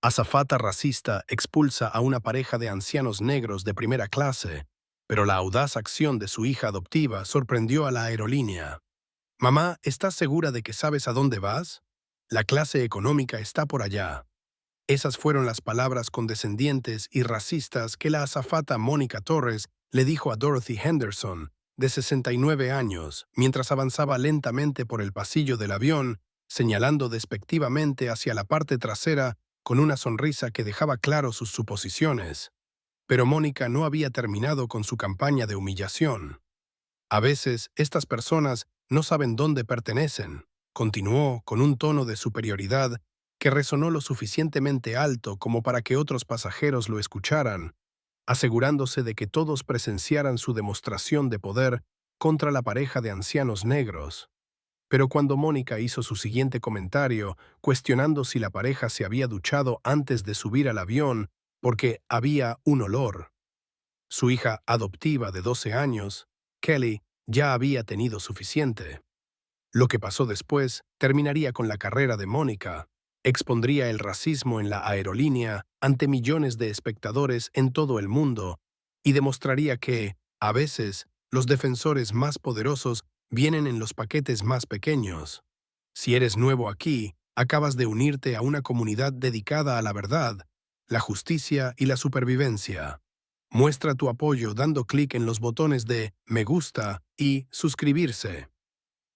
Azafata racista expulsa a una pareja de ancianos negros de primera clase, pero la audaz acción de su hija adoptiva sorprendió a la aerolínea. Mamá, ¿estás segura de que sabes a dónde vas? La clase económica está por allá. Esas fueron las palabras condescendientes y racistas que la azafata Mónica Torres le dijo a Dorothy Henderson, de 69 años, mientras avanzaba lentamente por el pasillo del avión, señalando despectivamente hacia la parte trasera con una sonrisa que dejaba claro sus suposiciones. Pero Mónica no había terminado con su campaña de humillación. A veces, estas personas no saben dónde pertenecen, continuó con un tono de superioridad que resonó lo suficientemente alto como para que otros pasajeros lo escucharan, asegurándose de que todos presenciaran su demostración de poder contra la pareja de ancianos negros. Pero cuando Mónica hizo su siguiente comentario, cuestionando si la pareja se había duchado antes de subir al avión porque había un olor, su hija adoptiva de 12 años, Kelly, ya había tenido suficiente. Lo que pasó después terminaría con la carrera de Mónica, expondría el racismo en la aerolínea ante millones de espectadores en todo el mundo y demostraría que, a veces, los defensores más poderosos vienen en los paquetes más pequeños. Si eres nuevo aquí, acabas de unirte a una comunidad dedicada a la verdad, la justicia y la supervivencia. Muestra tu apoyo dando clic en los botones de me gusta y suscribirse.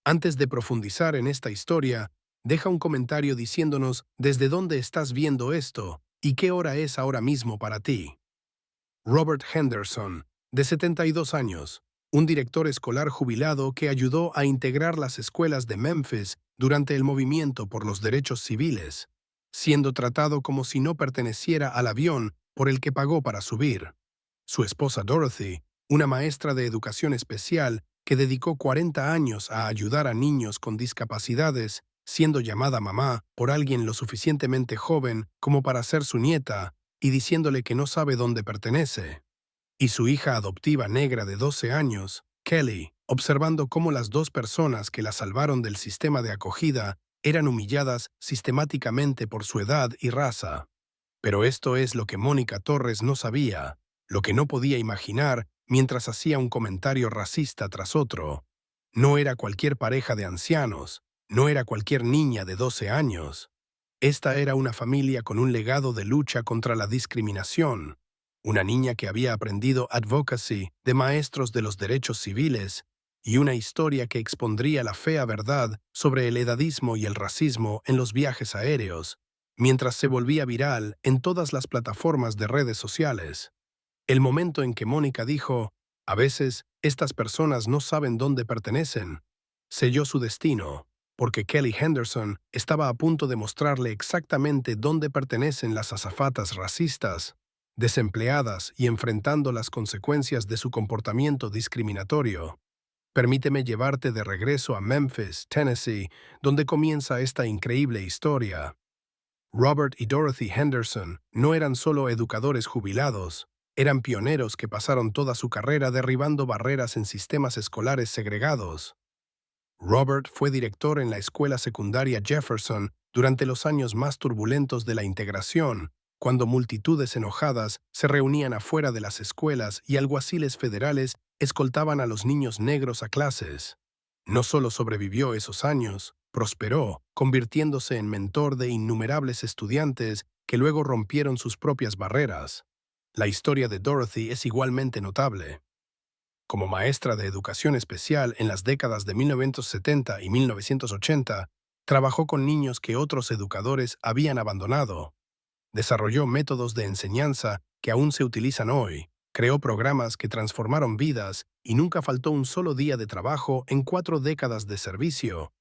Antes de profundizar en esta historia, deja un comentario diciéndonos desde dónde estás viendo esto y qué hora es ahora mismo para ti. Robert Henderson, de 72 años, un director escolar jubilado que ayudó a integrar las escuelas de Memphis durante el movimiento por los derechos civiles, siendo tratado como si no perteneciera al avión por el que pagó para subir. Su esposa Dorothy, una maestra de educación especial que dedicó 40 años a ayudar a niños con discapacidades, siendo llamada mamá por alguien lo suficientemente joven como para ser su nieta y diciéndole que no sabe dónde pertenece. Y su hija adoptiva negra de 12 años, Kelly, observando cómo las dos personas que la salvaron del sistema de acogida eran humilladas sistemáticamente por su edad y raza. Pero esto es lo que Mónica Torres no sabía, lo que no podía imaginar mientras hacía un comentario racista tras otro. No era cualquier pareja de ancianos, no era cualquier niña de 12 años. Esta era una familia con un legado de lucha contra la discriminación, una niña que había aprendido advocacy de maestros de los derechos civiles y una historia que expondría la fea verdad sobre el edadismo y el racismo en los viajes aéreos, mientras se volvía viral en todas las plataformas de redes sociales. El momento en que Mónica dijo, a veces estas personas no saben dónde pertenecen, selló su destino, porque Kelly Henderson estaba a punto de mostrarle exactamente dónde pertenecen las azafatas racistas, desempleadas y enfrentando las consecuencias de su comportamiento discriminatorio. Permíteme llevarte de regreso a Memphis, Tennessee, donde comienza esta increíble historia. Robert y Dorothy Henderson no eran solo educadores jubilados, eran pioneros que pasaron toda su carrera derribando barreras en sistemas escolares segregados. Robert fue director en la escuela secundaria Jefferson durante los años más turbulentos de la integración, cuando multitudes enojadas se reunían afuera de las escuelas y alguaciles federales escoltaban a los niños negros a clases. No solo sobrevivió esos años, prosperó, convirtiéndose en mentor de innumerables estudiantes que luego rompieron sus propias barreras. La historia de Dorothy es igualmente notable. Como maestra de educación especial en las décadas de 1970 y 1980, trabajó con niños que otros educadores habían abandonado. Desarrolló métodos de enseñanza que aún se utilizan hoy, creó programas que transformaron vidas y nunca faltó un solo día de trabajo en 4 décadas de servicio.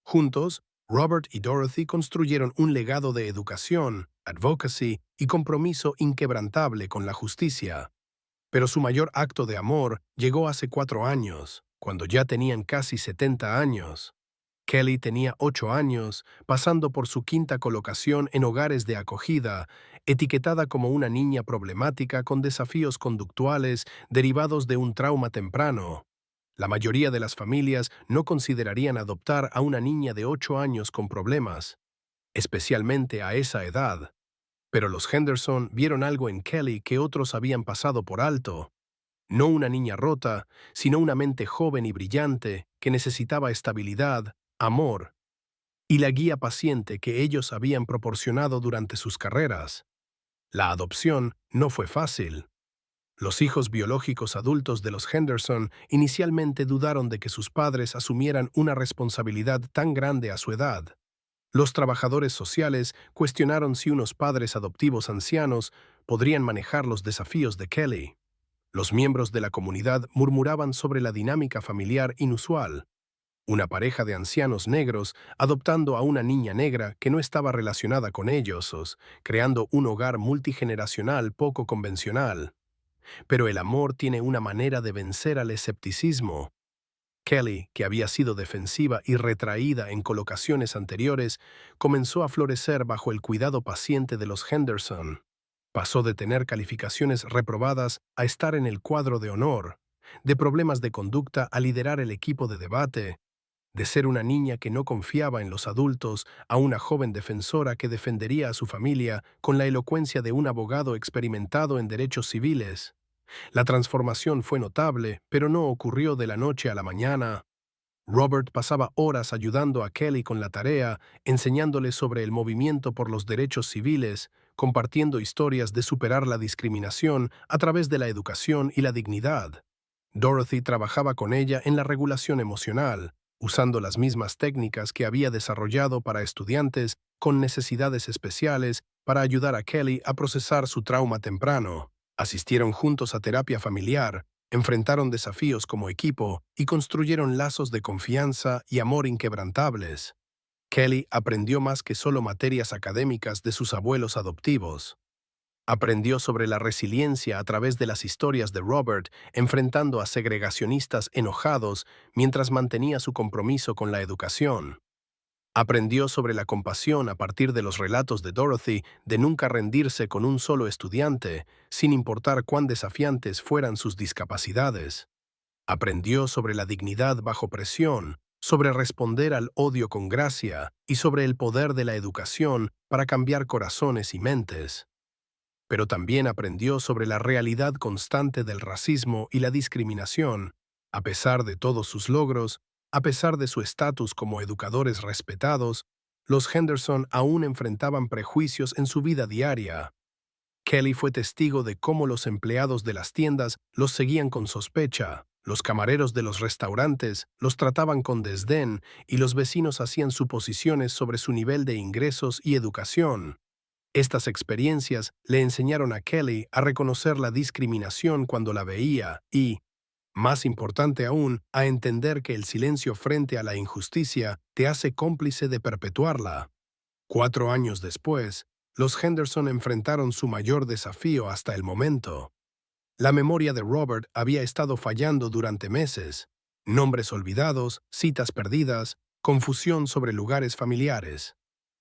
Juntos, Robert y Dorothy construyeron un legado de educación, advocacy y compromiso inquebrantable con la justicia. Pero su mayor acto de amor llegó hace 4 años, cuando ya tenían casi 70 años. Kelly tenía 8 años, pasando por su quinta colocación en hogares de acogida, etiquetada como una niña problemática con desafíos conductuales derivados de un trauma temprano. La mayoría de las familias no considerarían adoptar a una niña de 8 años con problemas, especialmente a esa edad. Pero los Henderson vieron algo en Kelly que otros habían pasado por alto. No una niña rota, sino una mente joven y brillante que necesitaba estabilidad, amor y la guía paciente que ellos habían proporcionado durante sus carreras. La adopción no fue fácil. Los hijos biológicos adultos de los Henderson inicialmente dudaron de que sus padres asumieran una responsabilidad tan grande a su edad. Los trabajadores sociales cuestionaron si unos padres adoptivos ancianos podrían manejar los desafíos de Kelly. Los miembros de la comunidad murmuraban sobre la dinámica familiar inusual. Una pareja de ancianos negros adoptando a una niña negra que no estaba relacionada con ellos, creando un hogar multigeneracional poco convencional. Pero el amor tiene una manera de vencer al escepticismo. Kelly, que había sido defensiva y retraída en colocaciones anteriores, comenzó a florecer bajo el cuidado paciente de los Henderson. Pasó de tener calificaciones reprobadas a estar en el cuadro de honor, de problemas de conducta a liderar el equipo de debate, de ser una niña que no confiaba en los adultos a una joven defensora que defendería a su familia con la elocuencia de un abogado experimentado en derechos civiles. La transformación fue notable, pero no ocurrió de la noche a la mañana. Robert pasaba horas ayudando a Kelly con la tarea, enseñándole sobre el movimiento por los derechos civiles, compartiendo historias de superar la discriminación a través de la educación y la dignidad. Dorothy trabajaba con ella en la regulación emocional, usando las mismas técnicas que había desarrollado para estudiantes con necesidades especiales para ayudar a Kelly a procesar su trauma temprano. Asistieron juntos a terapia familiar, enfrentaron desafíos como equipo y construyeron lazos de confianza y amor inquebrantables. Kelly aprendió más que solo materias académicas de sus abuelos adoptivos. Aprendió sobre la resiliencia a través de las historias de Robert, enfrentando a segregacionistas enojados mientras mantenía su compromiso con la educación. Aprendió sobre la compasión a partir de los relatos de Dorothy de nunca rendirse con un solo estudiante, sin importar cuán desafiantes fueran sus discapacidades. Aprendió sobre la dignidad bajo presión, sobre responder al odio con gracia y sobre el poder de la educación para cambiar corazones y mentes. Pero también aprendió sobre la realidad constante del racismo y la discriminación. A pesar de todos sus logros, a pesar de su estatus como educadores respetados, los Henderson aún enfrentaban prejuicios en su vida diaria. Kelly fue testigo de cómo los empleados de las tiendas los seguían con sospecha, los camareros de los restaurantes los trataban con desdén y los vecinos hacían suposiciones sobre su nivel de ingresos y educación. Estas experiencias le enseñaron a Kelly a reconocer la discriminación cuando la veía y, más importante aún, a entender que el silencio frente a la injusticia te hace cómplice de perpetuarla. 4 años después, los Henderson enfrentaron su mayor desafío hasta el momento. La memoria de Robert había estado fallando durante meses. Nombres olvidados, citas perdidas, confusión sobre lugares familiares.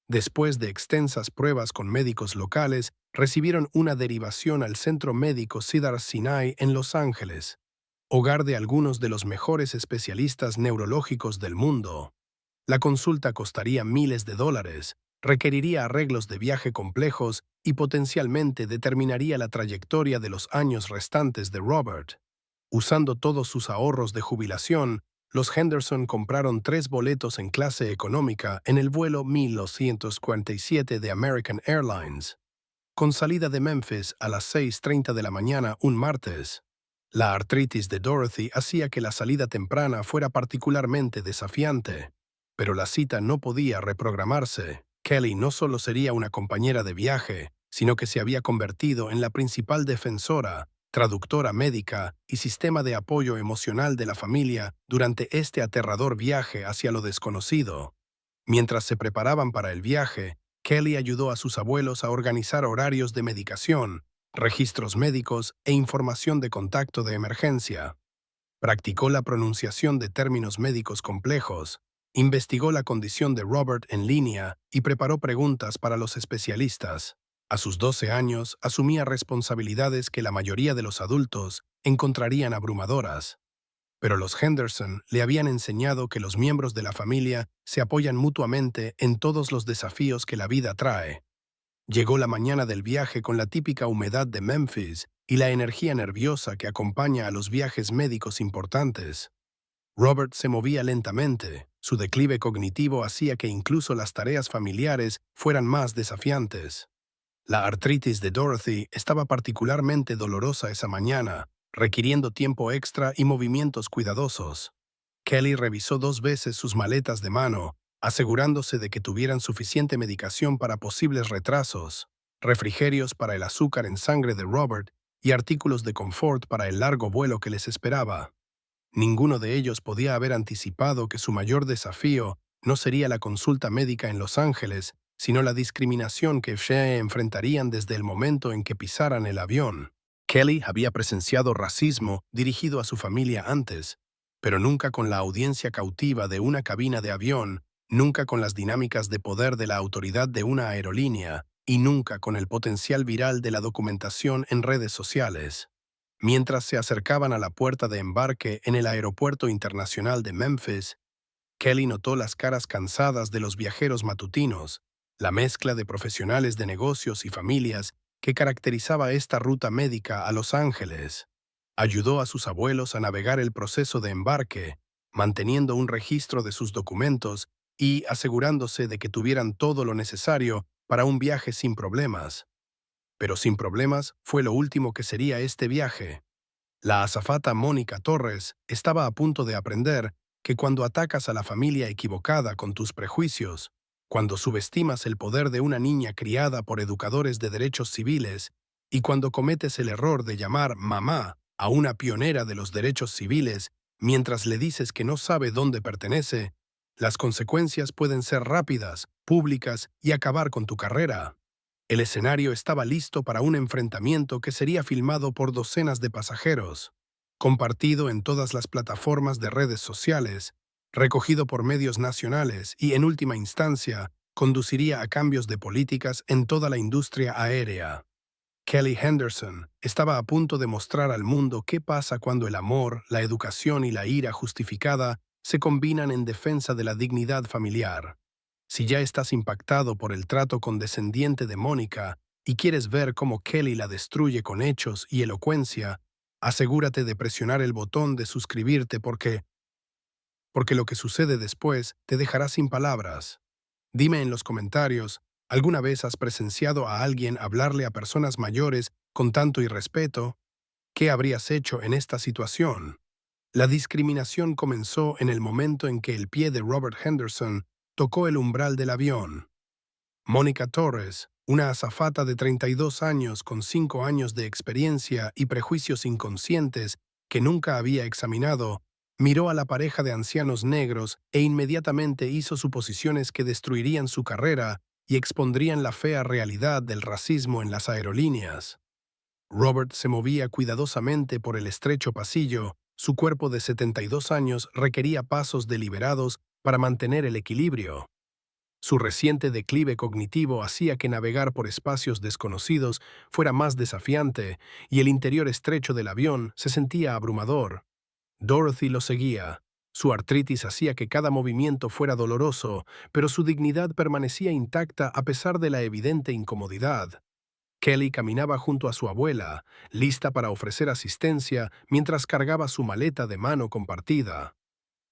Después de extensas pruebas con médicos locales, recibieron una derivación al Centro Médico Cedars-Sinai en Los Ángeles, hogar de algunos de los mejores especialistas neurológicos del mundo. La consulta costaría miles de dólares, requeriría arreglos de viaje complejos y potencialmente determinaría la trayectoria de los años restantes de Robert. Usando todos sus ahorros de jubilación, los Henderson compraron 3 boletos en clase económica en el vuelo 1247 de American Airlines, con salida de Memphis a las 6:30 de la mañana un martes. La artritis de Dorothy hacía que la salida temprana fuera particularmente desafiante, pero la cita no podía reprogramarse. Kelly no solo sería una compañera de viaje, sino que se había convertido en la principal defensora, traductora médica y sistema de apoyo emocional de la familia durante este aterrador viaje hacia lo desconocido. Mientras se preparaban para el viaje, Kelly ayudó a sus abuelos a organizar horarios de medicación, registros médicos e información de contacto de emergencia. Practicó la pronunciación de términos médicos complejos, investigó la condición de Robert en línea y preparó preguntas para los especialistas. A sus 12 años, asumía responsabilidades que la mayoría de los adultos encontrarían abrumadoras. Pero los Henderson le habían enseñado que los miembros de la familia se apoyan mutuamente en todos los desafíos que la vida trae. Llegó la mañana del viaje con la típica humedad de Memphis y la energía nerviosa que acompaña a los viajes médicos importantes. Robert se movía lentamente. Su declive cognitivo hacía que incluso las tareas familiares fueran más desafiantes. La artritis de Dorothy estaba particularmente dolorosa esa mañana, requiriendo tiempo extra y movimientos cuidadosos. Kelly revisó 2 veces sus maletas de mano, asegurándose de que tuvieran suficiente medicación para posibles retrasos, refrigerios para el azúcar en sangre de Robert y artículos de confort para el largo vuelo que les esperaba. Ninguno de ellos podía haber anticipado que su mayor desafío no sería la consulta médica en Los Ángeles, sino la discriminación que se enfrentarían desde el momento en que pisaran el avión. Kelly había presenciado racismo dirigido a su familia antes, pero nunca con la audiencia cautiva de una cabina de avión, nunca con las dinámicas de poder de la autoridad de una aerolínea, y nunca con el potencial viral de la documentación en redes sociales. Mientras se acercaban a la puerta de embarque en el Aeropuerto Internacional de Memphis, Kelly notó las caras cansadas de los viajeros matutinos, la mezcla de profesionales de negocios y familias que caracterizaba esta ruta médica a Los Ángeles. Ayudó a sus abuelos a navegar el proceso de embarque, manteniendo un registro de sus documentos y asegurándose de que tuvieran todo lo necesario para un viaje sin problemas. Pero sin problemas fue lo último que sería este viaje. La azafata Mónica Torres estaba a punto de aprender que cuando atacas a la familia equivocada con tus prejuicios, cuando subestimas el poder de una niña criada por educadores de derechos civiles y cuando cometes el error de llamar mamá a una pionera de los derechos civiles mientras le dices que no sabe dónde pertenece, las consecuencias pueden ser rápidas, públicas y acabar con tu carrera. El escenario estaba listo para un enfrentamiento que sería filmado por docenas de pasajeros, compartido en todas las plataformas de redes sociales, recogido por medios nacionales y, en última instancia, conduciría a cambios de políticas en toda la industria aérea. Kelly Henderson estaba a punto de mostrar al mundo qué pasa cuando el amor, la educación y la ira justificada se combinan en defensa de la dignidad familiar. Si ya estás impactado por el trato condescendiente de Mónica y quieres ver cómo Kelly la destruye con hechos y elocuencia, asegúrate de presionar el botón de suscribirte porque lo que sucede después te dejará sin palabras. Dime en los comentarios, ¿alguna vez has presenciado a alguien hablarle a personas mayores con tanto irrespeto? ¿Qué habrías hecho en esta situación? La discriminación comenzó en el momento en que el pie de Robert Henderson tocó el umbral del avión. Mónica Torres, una azafata de 32 años con 5 años de experiencia y prejuicios inconscientes que nunca había examinado, miró a la pareja de ancianos negros e inmediatamente hizo suposiciones que destruirían su carrera y expondrían la fea realidad del racismo en las aerolíneas. Robert se movía cuidadosamente por el estrecho pasillo. Su cuerpo de 72 años requería pasos deliberados para mantener el equilibrio. Su reciente declive cognitivo hacía que navegar por espacios desconocidos fuera más desafiante y el interior estrecho del avión se sentía abrumador. Dorothy lo seguía. Su artritis hacía que cada movimiento fuera doloroso, pero su dignidad permanecía intacta a pesar de la evidente incomodidad. Kelly caminaba junto a su abuela, lista para ofrecer asistencia mientras cargaba su maleta de mano compartida.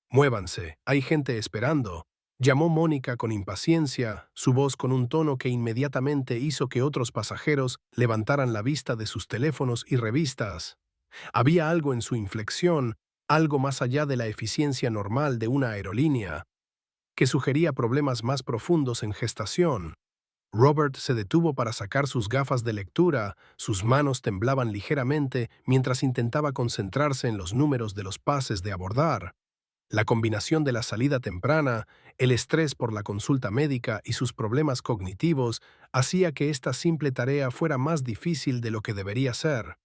«Muévanse, hay gente esperando», llamó Mónica con impaciencia, su voz con un tono que inmediatamente hizo que otros pasajeros levantaran la vista de sus teléfonos y revistas. Había algo en su inflexión, algo más allá de la eficiencia normal de una aerolínea, que sugería problemas más profundos en gestación. Robert se detuvo para sacar sus gafas de lectura, sus manos temblaban ligeramente mientras intentaba concentrarse en los números de los pases de abordar. La combinación de la salida temprana, el estrés por la consulta médica y sus problemas cognitivos hacía que esta simple tarea fuera más difícil de lo que debería ser.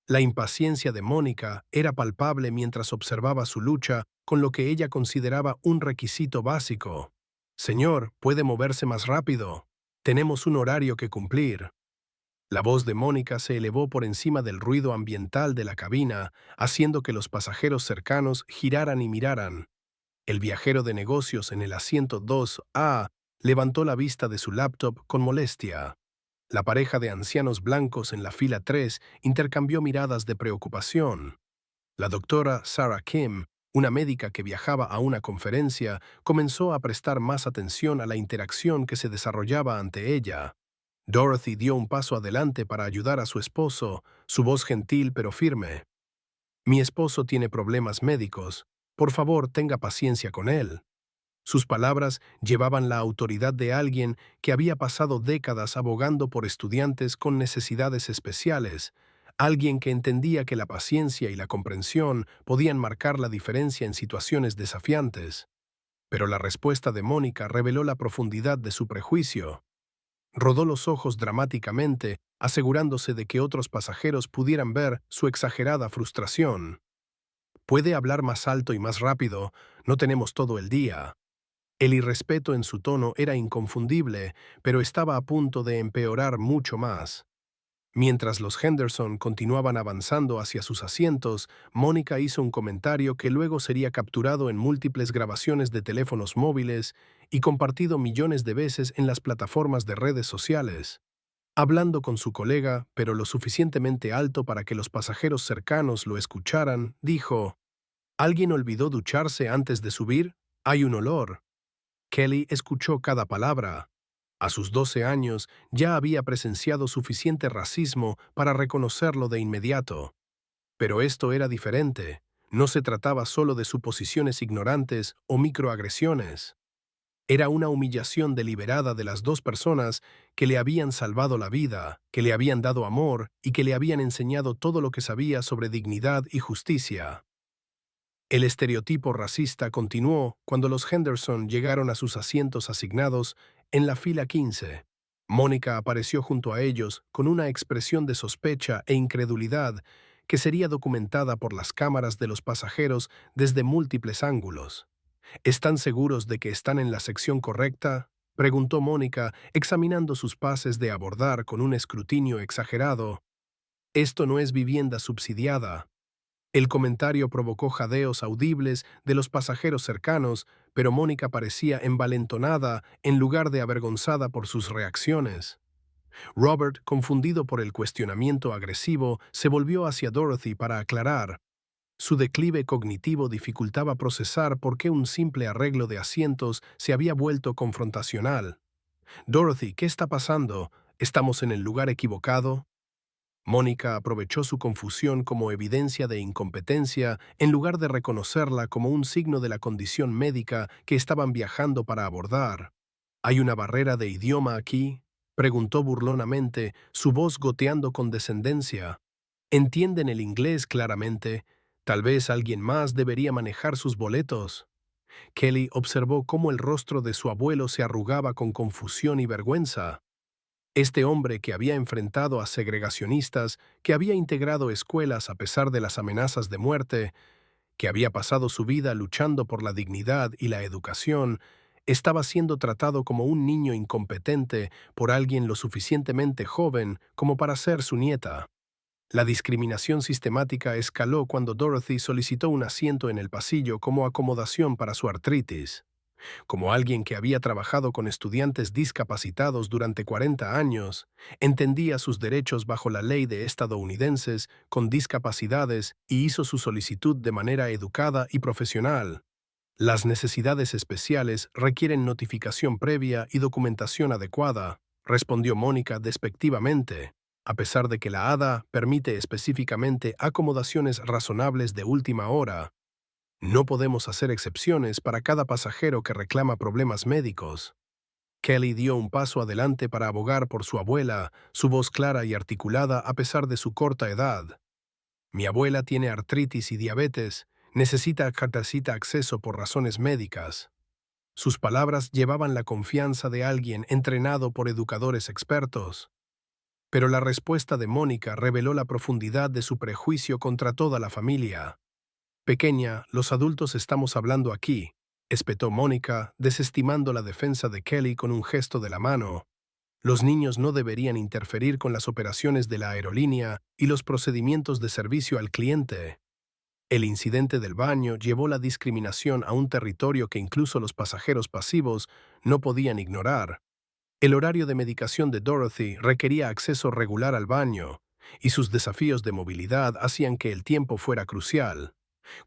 La impaciencia de Mónica era palpable mientras observaba su lucha con lo que ella consideraba un requisito básico. «Señor, ¿puede moverse más rápido? Tenemos un horario que cumplir». La voz de Mónica se elevó por encima del ruido ambiental de la cabina, haciendo que los pasajeros cercanos giraran y miraran. El viajero de negocios en el asiento 2A levantó la vista de su laptop con molestia. La pareja de ancianos blancos en la fila 3 intercambió miradas de preocupación. La doctora Sarah Kim, una médica que viajaba a una conferencia, comenzó a prestar más atención a la interacción que se desarrollaba ante ella. Dorothy dio un paso adelante para ayudar a su esposo, su voz gentil pero firme. Mi esposo tiene problemas médicos. Por favor, tenga paciencia con él. Sus palabras llevaban la autoridad de alguien que había pasado décadas abogando por estudiantes con necesidades especiales, alguien que entendía que la paciencia y la comprensión podían marcar la diferencia en situaciones desafiantes. Pero la respuesta de Mónica reveló la profundidad de su prejuicio. Rodó los ojos dramáticamente, asegurándose de que otros pasajeros pudieran ver su exagerada frustración. «Puede hablar más alto y más rápido, no tenemos todo el día». El irrespeto en su tono era inconfundible, pero estaba a punto de empeorar mucho más. Mientras los Henderson continuaban avanzando hacia sus asientos, Mónica hizo un comentario que luego sería capturado en múltiples grabaciones de teléfonos móviles y compartido millones de veces en las plataformas de redes sociales. Hablando con su colega, pero lo suficientemente alto para que los pasajeros cercanos lo escucharan, dijo: «¿Alguien olvidó ducharse antes de subir? Hay un olor». Kelly escuchó cada palabra. A sus 12 años ya había presenciado suficiente racismo para reconocerlo de inmediato. Pero esto era diferente. No se trataba solo de suposiciones ignorantes o microagresiones. Era una humillación deliberada de las dos personas que le habían salvado la vida, que le habían dado amor y que le habían enseñado todo lo que sabía sobre dignidad y justicia. El estereotipo racista continuó cuando los Henderson llegaron a sus asientos asignados en la fila 15. Mónica apareció junto a ellos con una expresión de sospecha e incredulidad que sería documentada por las cámaras de los pasajeros desde múltiples ángulos. ¿Están seguros de que están en la sección correcta?, preguntó Mónica, examinando sus pases de abordar con un escrutinio exagerado. «Esto no es vivienda subsidiada». El comentario provocó jadeos audibles de los pasajeros cercanos, pero Mónica parecía envalentonada en lugar de avergonzada por sus reacciones. Robert, confundido por el cuestionamiento agresivo, se volvió hacia Dorothy para aclarar. Su declive cognitivo dificultaba procesar por qué un simple arreglo de asientos se había vuelto confrontacional. «Dorothy, ¿qué está pasando? ¿Estamos en el lugar equivocado?» Mónica aprovechó su confusión como evidencia de incompetencia en lugar de reconocerla como un signo de la condición médica que estaban viajando para abordar. «¿Hay una barrera de idioma aquí?», preguntó burlonamente, su voz goteando con descendencia. «¿Entienden el inglés claramente? Tal vez alguien más debería manejar sus boletos». Kelly observó cómo el rostro de su abuelo se arrugaba con confusión y vergüenza. Este hombre que había enfrentado a segregacionistas, que había integrado escuelas a pesar de las amenazas de muerte, que había pasado su vida luchando por la dignidad y la educación, estaba siendo tratado como un niño incompetente por alguien lo suficientemente joven como para ser su nieta. La discriminación sistemática escaló cuando Dorothy solicitó un asiento en el pasillo como acomodación para su artritis. Como alguien que había trabajado con estudiantes discapacitados durante 40 años, entendía sus derechos bajo la ley de estadounidenses con discapacidades y hizo su solicitud de manera educada y profesional. «Las necesidades especiales requieren notificación previa y documentación adecuada», respondió Mónica despectivamente, a pesar de que la ADA permite específicamente acomodaciones razonables de última hora. «No podemos hacer excepciones para cada pasajero que reclama problemas médicos». Kelly dio un paso adelante para abogar por su abuela, su voz clara y articulada a pesar de su corta edad. «Mi abuela tiene artritis y diabetes, necesita acceso por razones médicas». Sus palabras llevaban la confianza de alguien entrenado por educadores expertos. Pero la respuesta de Mónica reveló la profundidad de su prejuicio contra toda la familia. «Pequeña, los adultos estamos hablando aquí», espetó Mónica, desestimando la defensa de Kelly con un gesto de la mano. «Los niños no deberían interferir con las operaciones de la aerolínea y los procedimientos de servicio al cliente». El incidente del baño llevó la discriminación a un territorio que incluso los pasajeros pasivos no podían ignorar. El horario de medicación de Dorothy requería acceso regular al baño, y sus desafíos de movilidad hacían que el tiempo fuera crucial.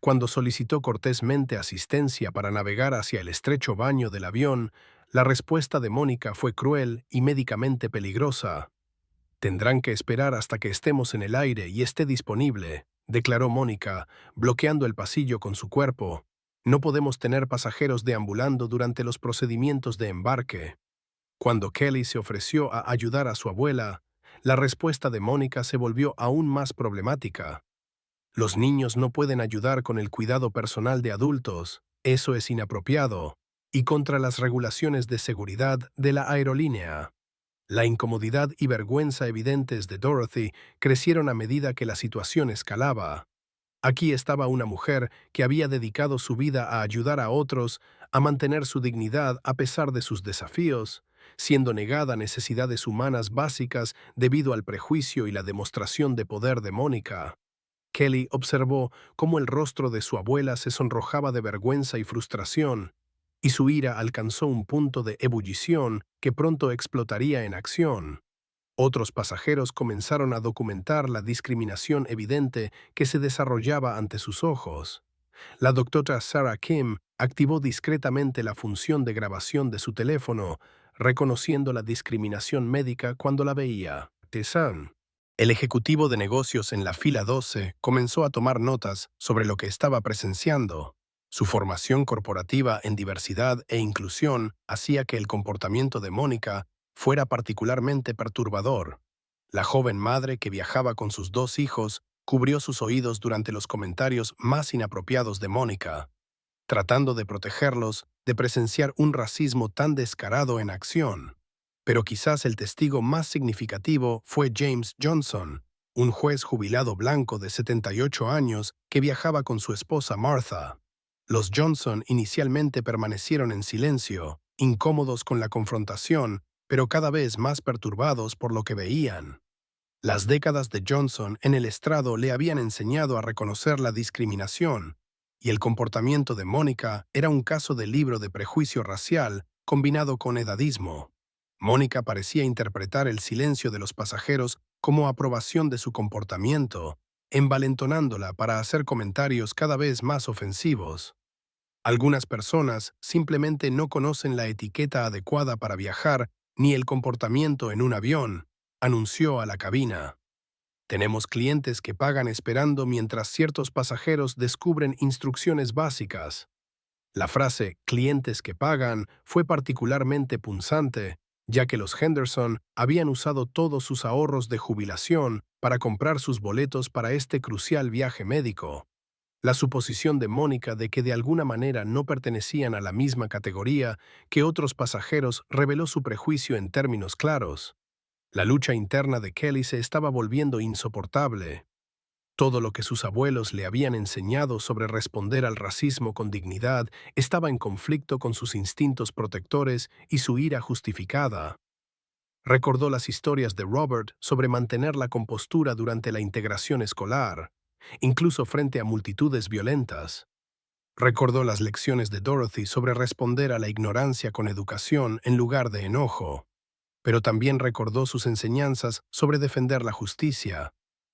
Cuando solicitó cortésmente asistencia para navegar hacia el estrecho baño del avión, la respuesta de Mónica fue cruel y médicamente peligrosa. «Tendrán que esperar hasta que estemos en el aire y esté disponible», declaró Mónica, bloqueando el pasillo con su cuerpo. «No podemos tener pasajeros deambulando durante los procedimientos de embarque». Cuando Kelly se ofreció a ayudar a su abuela, la respuesta de Mónica se volvió aún más problemática. «Los niños no pueden ayudar con el cuidado personal de adultos, eso es inapropiado, y contra las regulaciones de seguridad de la aerolínea». La incomodidad y vergüenza evidentes de Dorothy crecieron a medida que la situación escalaba. Aquí estaba una mujer que había dedicado su vida a ayudar a otros, a mantener su dignidad a pesar de sus desafíos, siendo negada necesidades humanas básicas debido al prejuicio y la demostración de poder de Mónica. Kelly observó cómo el rostro de su abuela se sonrojaba de vergüenza y frustración, y su ira alcanzó un punto de ebullición que pronto explotaría en acción. Otros pasajeros comenzaron a documentar la discriminación evidente que se desarrollaba ante sus ojos. La doctora Sarah Kim activó discretamente la función de grabación de su teléfono, reconociendo la discriminación médica cuando la veía. Tesan. El ejecutivo de negocios en la fila 12 comenzó a tomar notas sobre lo que estaba presenciando. Su formación corporativa en diversidad e inclusión hacía que el comportamiento de Mónica fuera particularmente perturbador. La joven madre que viajaba con sus dos hijos cubrió sus oídos durante los comentarios más inapropiados de Mónica, tratando de protegerlos de presenciar un racismo tan descarado en acción. Pero quizás el testigo más significativo fue James Johnson, un juez jubilado blanco de 78 años que viajaba con su esposa Martha. Los Johnson inicialmente permanecieron en silencio, incómodos con la confrontación, pero cada vez más perturbados por lo que veían. Las décadas de Johnson en el estrado le habían enseñado a reconocer la discriminación, y el comportamiento de Mónica era un caso de libro de prejuicio racial combinado con edadismo. Mónica parecía interpretar el silencio de los pasajeros como aprobación de su comportamiento, envalentonándola para hacer comentarios cada vez más ofensivos. Algunas personas simplemente no conocen la etiqueta adecuada para viajar ni el comportamiento en un avión, anunció a la cabina. Tenemos clientes que pagan esperando mientras ciertos pasajeros descubren instrucciones básicas. La frase «clientes que pagan» fue particularmente punzante, ya que los Henderson habían usado todos sus ahorros de jubilación para comprar sus boletos para este crucial viaje médico. La suposición de Mónica de que de alguna manera no pertenecían a la misma categoría que otros pasajeros reveló su prejuicio en términos claros. La lucha interna de Kelly se estaba volviendo insoportable. Todo lo que sus abuelos le habían enseñado sobre responder al racismo con dignidad estaba en conflicto con sus instintos protectores y su ira justificada. Recordó las historias de Robert sobre mantener la compostura durante la integración escolar, incluso frente a multitudes violentas. Recordó las lecciones de Dorothy sobre responder a la ignorancia con educación en lugar de enojo, pero también recordó sus enseñanzas sobre defender la justicia,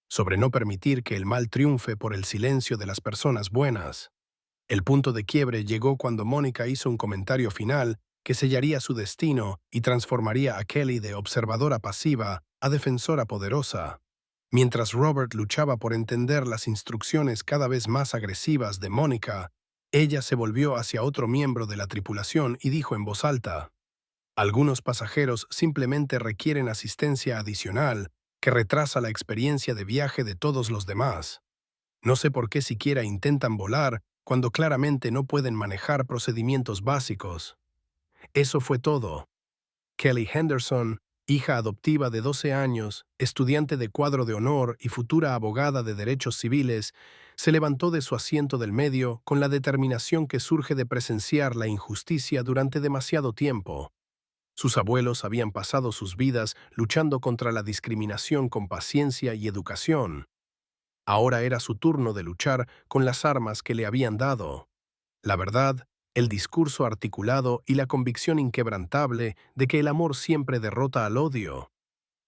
sobre no permitir que el mal triunfe por el silencio de las personas buenas. El punto de quiebre llegó cuando Mónica hizo un comentario final que sellaría su destino y transformaría a Kelly de observadora pasiva a defensora poderosa. Mientras Robert luchaba por entender las instrucciones cada vez más agresivas de Mónica, ella se volvió hacia otro miembro de la tripulación y dijo en voz alta: «Algunos pasajeros simplemente requieren asistencia adicional que retrasa la experiencia de viaje de todos los demás. No sé por qué siquiera intentan volar cuando claramente no pueden manejar procedimientos básicos». Eso fue todo. Kelly Henderson, hija adoptiva de 12 años, estudiante de cuadro de honor y futura abogada de derechos civiles, se levantó de su asiento del medio con la determinación que surge de presenciar la injusticia durante demasiado tiempo. Sus abuelos habían pasado sus vidas luchando contra la discriminación con paciencia y educación. Ahora era su turno de luchar con las armas que le habían dado. La verdad el discurso articulado y la convicción inquebrantable de que el amor siempre derrota al odio.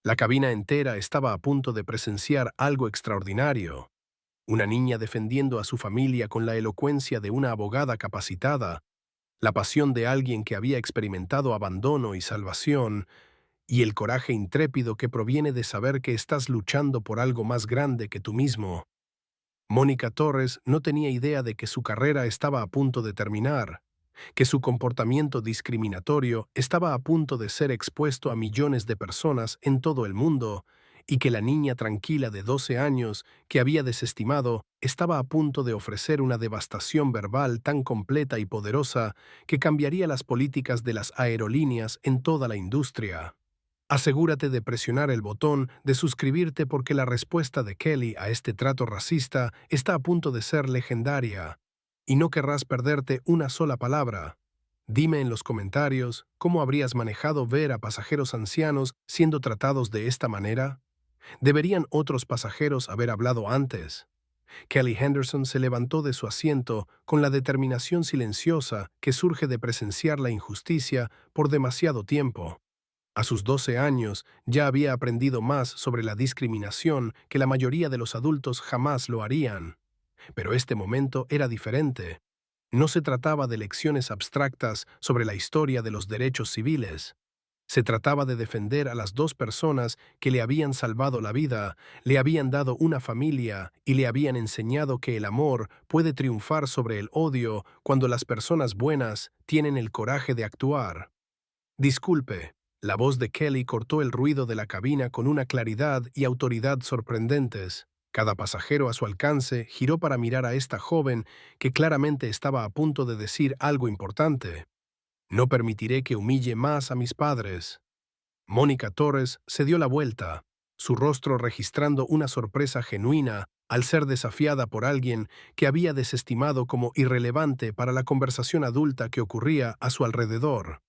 La cabina entera estaba a punto de presenciar algo extraordinario. Una niña defendiendo a su familia con la elocuencia de una abogada capacitada, la pasión de alguien que había experimentado abandono y salvación, y el coraje intrépido que proviene de saber que estás luchando por algo más grande que tú mismo. Mónica Torres no tenía idea de que su carrera estaba a punto de terminar, que su comportamiento discriminatorio estaba a punto de ser expuesto a millones de personas en todo el mundo, y que la niña tranquila de 12 años que había desestimado estaba a punto de ofrecer una devastación verbal tan completa y poderosa que cambiaría las políticas de las aerolíneas en toda la industria. Asegúrate de presionar el botón de suscribirte porque la respuesta de Kelly a este trato racista está a punto de ser legendaria, y no querrás perderte una sola palabra. Dime en los comentarios cómo habrías manejado ver a pasajeros ancianos siendo tratados de esta manera. ¿Deberían otros pasajeros haber hablado antes? Kelly Henderson se levantó de su asiento con la determinación silenciosa que surge de presenciar la injusticia por demasiado tiempo. A sus 12 años ya había aprendido más sobre la discriminación que la mayoría de los adultos jamás lo harían. Pero este momento era diferente. No se trataba de lecciones abstractas sobre la historia de los derechos civiles. Se trataba de defender a las dos personas que le habían salvado la vida, le habían dado una familia y le habían enseñado que el amor puede triunfar sobre el odio cuando las personas buenas tienen el coraje de actuar. Disculpe. La voz de Kelly cortó el ruido de la cabina con una claridad y autoridad sorprendentes. Cada pasajero a su alcance giró para mirar a esta joven que claramente estaba a punto de decir algo importante. No permitiré que humille más a mis padres. Mónica Torres se dio la vuelta, su rostro registrando una sorpresa genuina al ser desafiada por alguien que había desestimado como irrelevante para la conversación adulta que ocurría a su alrededor.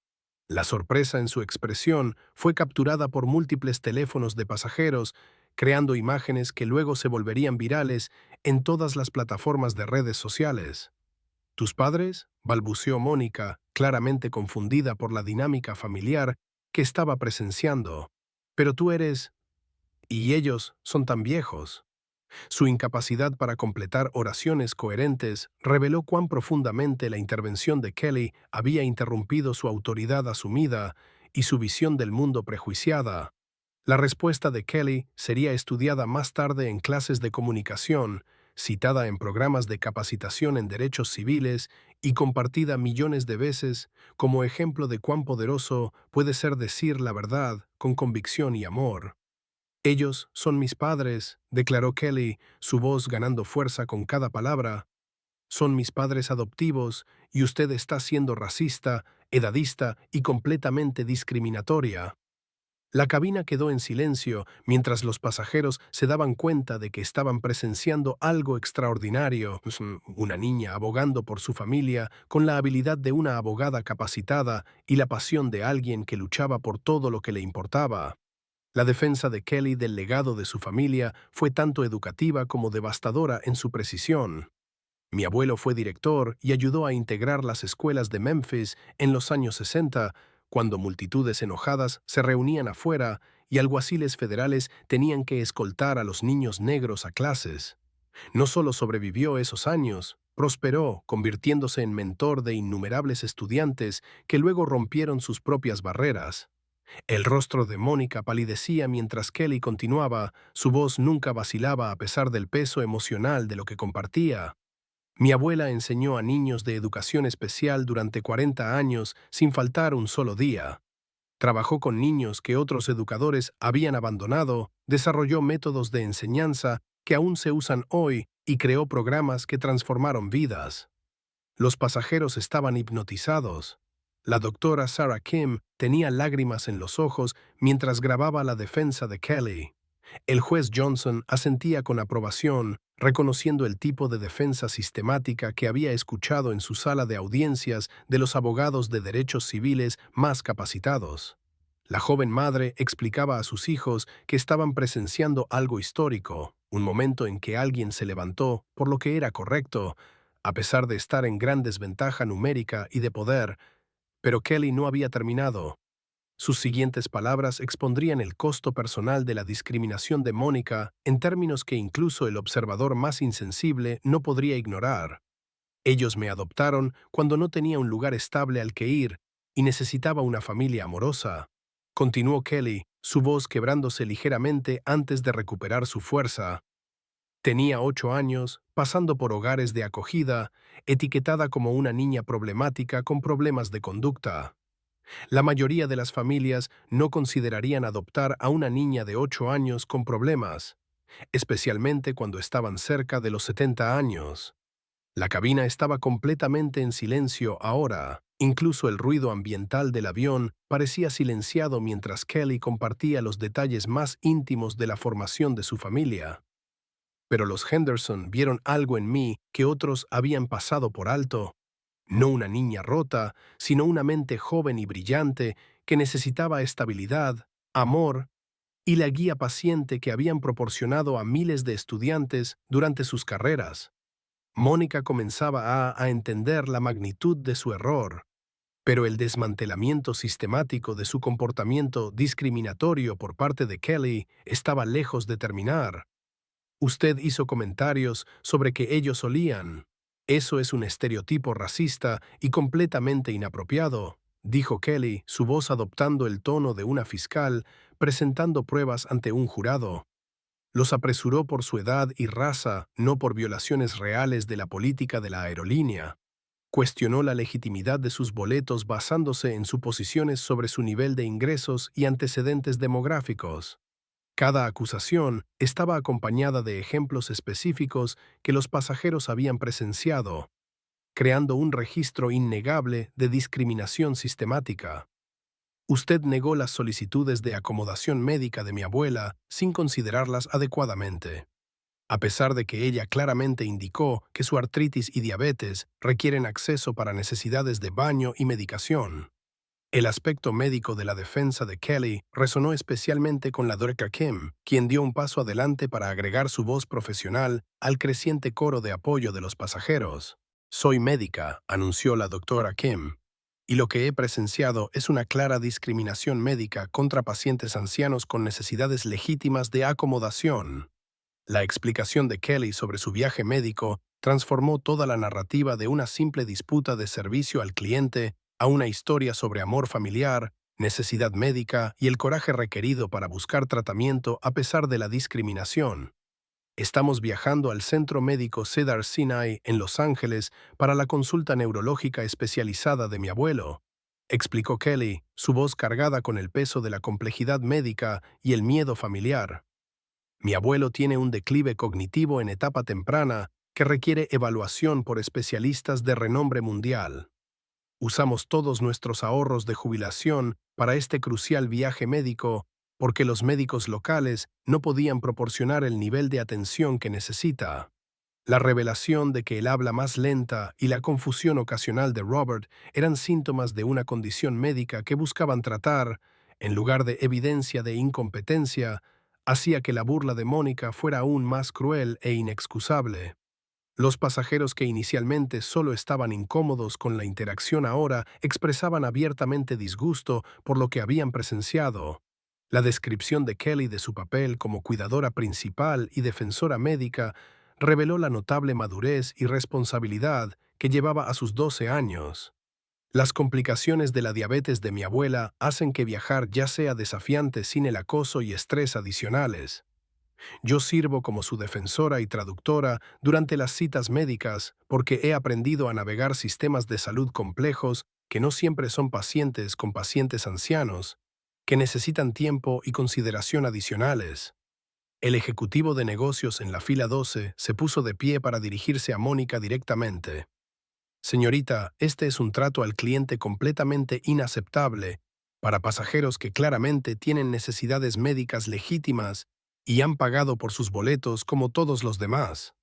La sorpresa en su expresión fue capturada por múltiples teléfonos de pasajeros, creando imágenes que luego se volverían virales en todas las plataformas de redes sociales. ¿Tus padres?, balbuceó Mónica, claramente confundida por la dinámica familiar que estaba presenciando. Pero tú eres... y ellos son tan viejos. Su incapacidad para completar oraciones coherentes reveló cuán profundamente la intervención de Kelly había interrumpido su autoridad asumida y su visión del mundo prejuiciada. La respuesta de Kelly sería estudiada más tarde en clases de comunicación, citada en programas de capacitación en derechos civiles y compartida millones de veces como ejemplo de cuán poderoso puede ser decir la verdad con convicción y amor. Ellos son mis padres, declaró Kelly, su voz ganando fuerza con cada palabra. Son mis padres adoptivos y usted está siendo racista, edadista y completamente discriminatoria. La cabina quedó en silencio mientras los pasajeros se daban cuenta de que estaban presenciando algo extraordinario. Una niña abogando por su familia con la habilidad de una abogada capacitada y la pasión de alguien que luchaba por todo lo que le importaba. La defensa de Kelly del legado de su familia fue tanto educativa como devastadora en su precisión. Mi abuelo fue director y ayudó a integrar las escuelas de Memphis en los años 60, cuando multitudes enojadas se reunían afuera y alguaciles federales tenían que escoltar a los niños negros a clases. No solo sobrevivió esos años, prosperó, convirtiéndose en mentor de innumerables estudiantes que luego rompieron sus propias barreras. El rostro de Mónica palidecía mientras Kelly continuaba, su voz nunca vacilaba a pesar del peso emocional de lo que compartía. Mi abuela enseñó a niños de educación especial durante 40 años sin faltar un solo día. Trabajó con niños que otros educadores habían abandonado, desarrolló métodos de enseñanza que aún se usan hoy y creó programas que transformaron vidas. Los pasajeros estaban hipnotizados. La doctora Sarah Kim tenía lágrimas en los ojos mientras grababa la defensa de Kelly. El juez Johnson asentía con aprobación, reconociendo el tipo de defensa sistemática que había escuchado en su sala de audiencias de los abogados de derechos civiles más capacitados. La joven madre explicaba a sus hijos que estaban presenciando algo histórico, un momento en que alguien se levantó por lo que era correcto, a pesar de estar en gran desventaja numérica y de poder, pero Kelly no había terminado. Sus siguientes palabras expondrían el costo personal de la discriminación de Mónica en términos que incluso el observador más insensible no podría ignorar. Ellos me adoptaron cuando no tenía un lugar estable al que ir y necesitaba una familia amorosa. Continuó Kelly, su voz quebrándose ligeramente antes de recuperar su fuerza. Tenía 8 años, pasando por hogares de acogida, etiquetada como una niña problemática con problemas de conducta. La mayoría de las familias no considerarían adoptar a una niña de 8 años con problemas, especialmente cuando estaban cerca de los 70 años. La cabina estaba completamente en silencio ahora. Incluso el ruido ambiental del avión parecía silenciado mientras Kelly compartía los detalles más íntimos de la formación de su familia. Pero los Henderson vieron algo en mí que otros habían pasado por alto. No una niña rota, sino una mente joven y brillante que necesitaba estabilidad, amor y la guía paciente que habían proporcionado a miles de estudiantes durante sus carreras. Mónica comenzaba a entender la magnitud de su error, pero el desmantelamiento sistemático de su comportamiento discriminatorio por parte de Kelly estaba lejos de terminar. Usted hizo comentarios sobre que ellos solían. Eso es un estereotipo racista y completamente inapropiado, dijo Kelly, su voz adoptando el tono de una fiscal presentando pruebas ante un jurado. Los apresuró por su edad y raza, no por violaciones reales de la política de la aerolínea. Cuestionó la legitimidad de sus boletos basándose en suposiciones sobre su nivel de ingresos y antecedentes demográficos. Cada acusación estaba acompañada de ejemplos específicos que los pasajeros habían presenciado, creando un registro innegable de discriminación sistemática. Usted negó las solicitudes de acomodación médica de mi abuela sin considerarlas adecuadamente, a pesar de que ella claramente indicó que su artritis y diabetes requieren acceso para necesidades de baño y medicación. El aspecto médico de la defensa de Kelly resonó especialmente con la Dr. Kim, quien dio un paso adelante para agregar su voz profesional al creciente coro de apoyo de los pasajeros. Soy médica, anunció la doctora Kim, y lo que he presenciado es una clara discriminación médica contra pacientes ancianos con necesidades legítimas de acomodación. La explicación de Kelly sobre su viaje médico transformó toda la narrativa de una simple disputa de servicio al cliente a una historia sobre amor familiar, necesidad médica y el coraje requerido para buscar tratamiento a pesar de la discriminación. Estamos viajando al Centro Médico Cedars-Sinai en Los Ángeles para la consulta neurológica especializada de mi abuelo, explicó Kelly, su voz cargada con el peso de la complejidad médica y el miedo familiar. Mi abuelo tiene un declive cognitivo en etapa temprana que requiere evaluación por especialistas de renombre mundial. Usamos todos nuestros ahorros de jubilación para este crucial viaje médico porque los médicos locales no podían proporcionar el nivel de atención que necesita. La revelación de que el habla más lenta y la confusión ocasional de Robert eran síntomas de una condición médica que buscaban tratar, en lugar de evidencia de incompetencia, hacía que la burla de Mónica fuera aún más cruel e inexcusable. Los pasajeros que inicialmente solo estaban incómodos con la interacción ahora expresaban abiertamente disgusto por lo que habían presenciado. La descripción de Kelly de su papel como cuidadora principal y defensora médica reveló la notable madurez y responsabilidad que llevaba a sus 12 años. Las complicaciones de la diabetes de mi abuela hacen que viajar ya sea desafiante sin el acoso y estrés adicionales. Yo sirvo como su defensora y traductora durante las citas médicas porque he aprendido a navegar sistemas de salud complejos que no siempre son pacientes con pacientes ancianos, que necesitan tiempo y consideración adicionales. El ejecutivo de negocios en la fila 12 se puso de pie para dirigirse a Mónica directamente. Señorita, este es un trato al cliente completamente inaceptable para pasajeros que claramente tienen necesidades médicas legítimas y han pagado por sus boletos como todos los demás.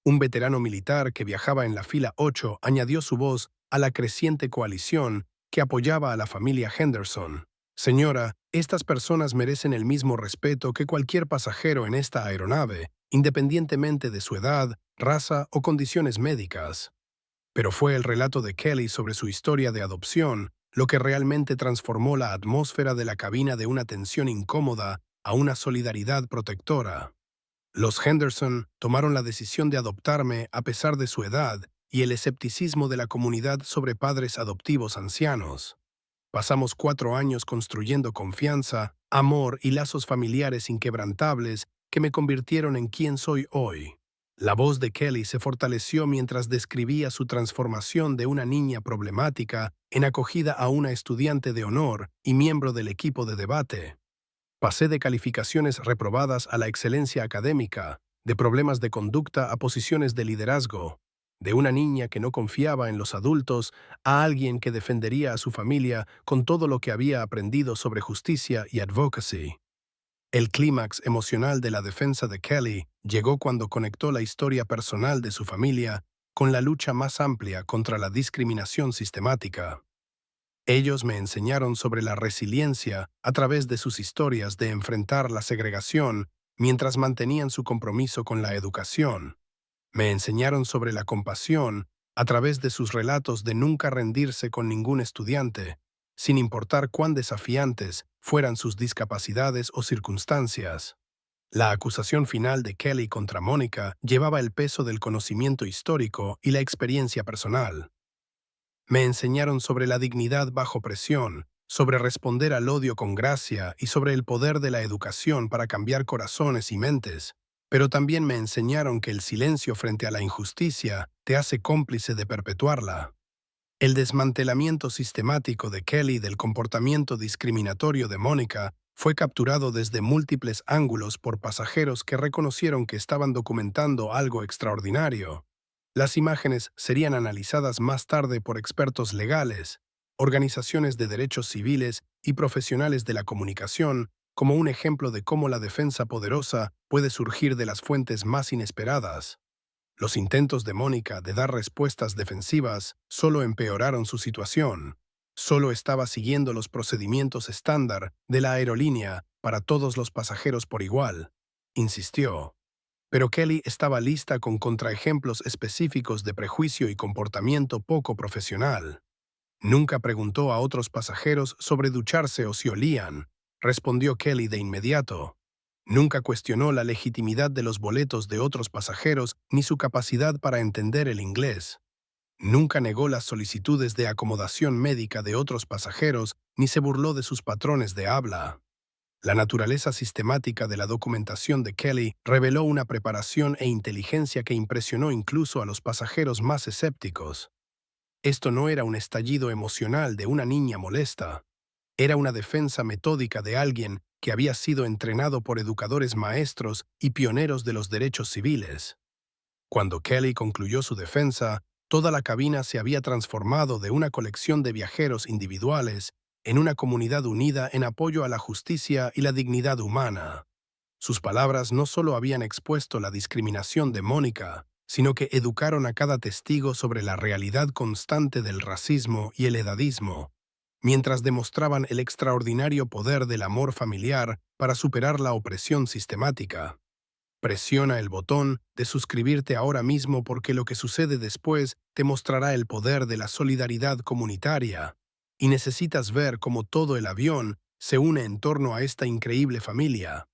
Un veterano militar que viajaba en la fila 8 añadió su voz a la creciente coalición que apoyaba a la familia Henderson. Señora, estas personas merecen el mismo respeto que cualquier pasajero en esta aeronave, independientemente de su edad, raza o condiciones médicas. Pero fue el relato de Kelly sobre su historia de adopción lo que realmente transformó la atmósfera de la cabina de una tensión incómoda a una solidaridad protectora. Los Henderson tomaron la decisión de adoptarme a pesar de su edad y el escepticismo de la comunidad sobre padres adoptivos ancianos. Pasamos 4 años construyendo confianza, amor y lazos familiares inquebrantables que me convirtieron en quien soy hoy. La voz de Kelly se fortaleció mientras describía su transformación de una niña problemática en acogida a una estudiante de honor y miembro del equipo de debate. Pasé de calificaciones reprobadas a la excelencia académica, de problemas de conducta a posiciones de liderazgo, de una niña que no confiaba en los adultos a alguien que defendería a su familia con todo lo que había aprendido sobre justicia y advocacy. El clímax emocional de la defensa de Kelly llegó cuando conectó la historia personal de su familia con la lucha más amplia contra la discriminación sistemática. Ellos me enseñaron sobre la resiliencia a través de sus historias de enfrentar la segregación mientras mantenían su compromiso con la educación. Me enseñaron sobre la compasión a través de sus relatos de nunca rendirse con ningún estudiante, sin importar cuán desafiantes fueran sus discapacidades o circunstancias. La acusación final de Kelly contra Mónica llevaba el peso del conocimiento histórico y la experiencia personal. Me enseñaron sobre la dignidad bajo presión, sobre responder al odio con gracia y sobre el poder de la educación para cambiar corazones y mentes, pero también me enseñaron que el silencio frente a la injusticia te hace cómplice de perpetuarla. El desmantelamiento sistemático de Kelly del comportamiento discriminatorio de Mónica fue capturado desde múltiples ángulos por pasajeros que reconocieron que estaban documentando algo extraordinario. Las imágenes serían analizadas más tarde por expertos legales, organizaciones de derechos civiles y profesionales de la comunicación como un ejemplo de cómo la defensa poderosa puede surgir de las fuentes más inesperadas. Los intentos de Mónica de dar respuestas defensivas solo empeoraron su situación. Solo estaba siguiendo los procedimientos estándar de la aerolínea para todos los pasajeros por igual, insistió. Pero Kelly estaba lista con contraejemplos específicos de prejuicio y comportamiento poco profesional. Nunca preguntó a otros pasajeros sobre ducharse o si olían, respondió Kelly de inmediato. Nunca cuestionó la legitimidad de los boletos de otros pasajeros ni su capacidad para entender el inglés. Nunca negó las solicitudes de acomodación médica de otros pasajeros ni se burló de sus patrones de habla. La naturaleza sistemática de la documentación de Kelly reveló una preparación e inteligencia que impresionó incluso a los pasajeros más escépticos. Esto no era un estallido emocional de una niña molesta. Era una defensa metódica de alguien que había sido entrenado por educadores maestros y pioneros de los derechos civiles. Cuando Kelly concluyó su defensa, toda la cabina se había transformado de una colección de viajeros individuales en una comunidad unida en apoyo a la justicia y la dignidad humana. Sus palabras no solo habían expuesto la discriminación de Mónica, sino que educaron a cada testigo sobre la realidad constante del racismo y el edadismo, mientras demostraban el extraordinario poder del amor familiar para superar la opresión sistemática. Presiona el botón de suscribirte ahora mismo porque lo que sucede después te mostrará el poder de la solidaridad comunitaria. Y necesitas ver cómo todo el avión se une en torno a esta increíble familia.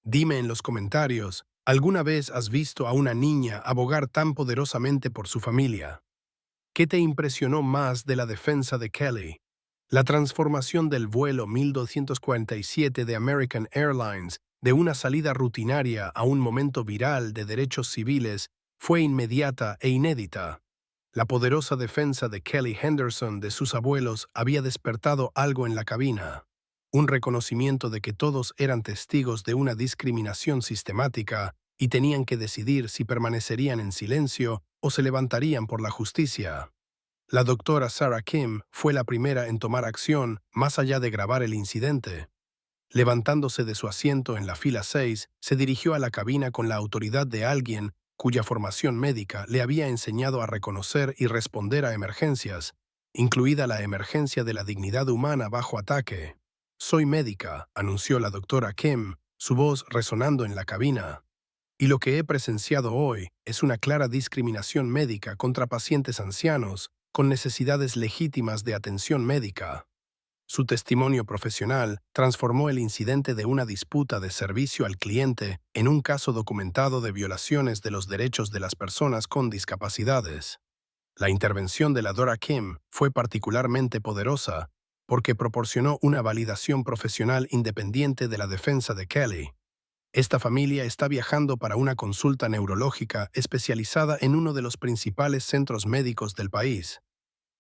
Dime en los comentarios, ¿alguna vez has visto a una niña abogar tan poderosamente por su familia? ¿Qué te impresionó más de la defensa de Kelly? La transformación del vuelo 1247 de American Airlines de una salida rutinaria a un momento viral de derechos civiles fue inmediata e inédita. La poderosa defensa de Kelly Henderson de sus abuelos había despertado algo en la cabina, un reconocimiento de que todos eran testigos de una discriminación sistemática y tenían que decidir si permanecerían en silencio o se levantarían por la justicia. La doctora Sarah Kim fue la primera en tomar acción más allá de grabar el incidente. Levantándose de su asiento en la fila 6, se dirigió a la cabina con la autoridad de alguien cuya formación médica le había enseñado a reconocer y responder a emergencias, incluida la emergencia de la dignidad humana bajo ataque. «Soy médica», anunció la doctora Kim, su voz resonando en la cabina. Y lo que he presenciado hoy es una clara discriminación médica contra pacientes ancianos con necesidades legítimas de atención médica. Su testimonio profesional transformó el incidente de una disputa de servicio al cliente en un caso documentado de violaciones de los derechos de las personas con discapacidades. La intervención de la Dora Kim fue particularmente poderosa porque proporcionó una validación profesional independiente de la defensa de Kelly. Esta familia está viajando para una consulta neurológica especializada en uno de los principales centros médicos del país.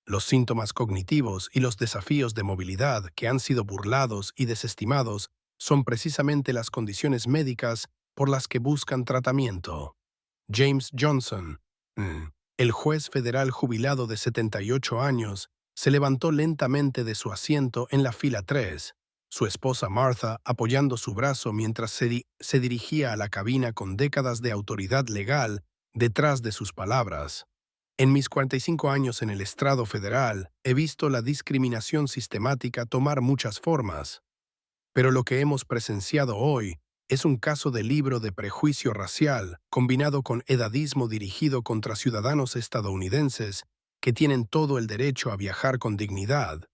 Los síntomas cognitivos y los desafíos de movilidad que han sido burlados y desestimados son precisamente las condiciones médicas por las que buscan tratamiento. James Johnson, el juez federal jubilado de 78 años, se levantó lentamente de su asiento en la fila 3, su esposa Martha apoyando su brazo mientras se dirigía a la cabina con décadas de autoridad legal detrás de sus palabras. En mis 45 años en el estrado federal, he visto la discriminación sistemática tomar muchas formas. Pero lo que hemos presenciado hoy es un caso de libro de prejuicio racial combinado con edadismo dirigido contra ciudadanos estadounidenses que tienen todo el derecho a viajar con dignidad.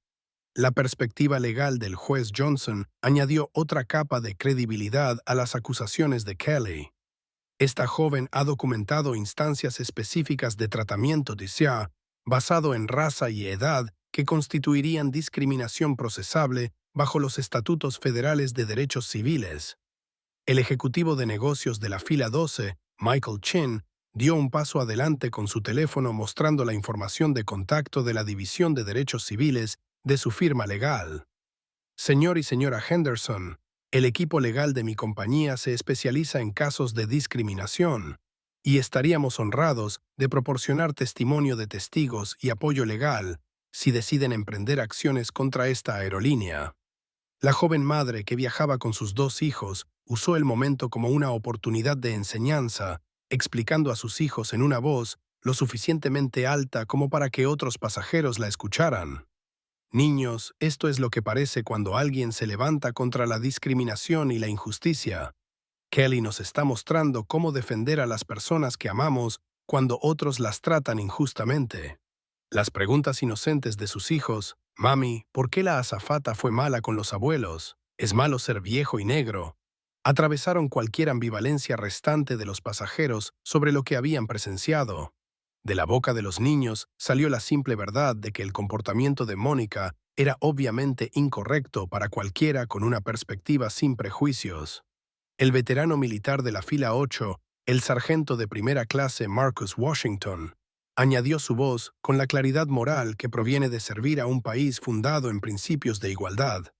La perspectiva legal del juez Johnson añadió otra capa de credibilidad a las acusaciones de Kelly. Esta joven ha documentado instancias específicas de tratamiento DISA basado en raza y edad que constituirían discriminación procesable bajo los estatutos federales de derechos civiles. El ejecutivo de negocios de la fila 12, Michael Chin, dio un paso adelante con su teléfono mostrando la información de contacto de la División de Derechos Civiles de su firma legal. Señor y señora Henderson, el equipo legal de mi compañía se especializa en casos de discriminación, y estaríamos honrados de proporcionar testimonio de testigos y apoyo legal si deciden emprender acciones contra esta aerolínea. La joven madre que viajaba con sus 2 hijos usó el momento como una oportunidad de enseñanza, explicando a sus hijos en una voz lo suficientemente alta como para que otros pasajeros la escucharan. Niños, esto es lo que parece cuando alguien se levanta contra la discriminación y la injusticia. Kelly nos está mostrando cómo defender a las personas que amamos cuando otros las tratan injustamente. Las preguntas inocentes de sus hijos, «Mami, ¿por qué la azafata fue mala con los abuelos? ¿Es malo ser viejo y negro?», atravesaron cualquier ambivalencia restante de los pasajeros sobre lo que habían presenciado. De la boca de los niños salió la simple verdad de que el comportamiento de Mónica era obviamente incorrecto para cualquiera con una perspectiva sin prejuicios. El veterano militar de la fila 8, el sargento de primera clase Marcus Washington, añadió su voz con la claridad moral que proviene de servir a un país fundado en principios de igualdad.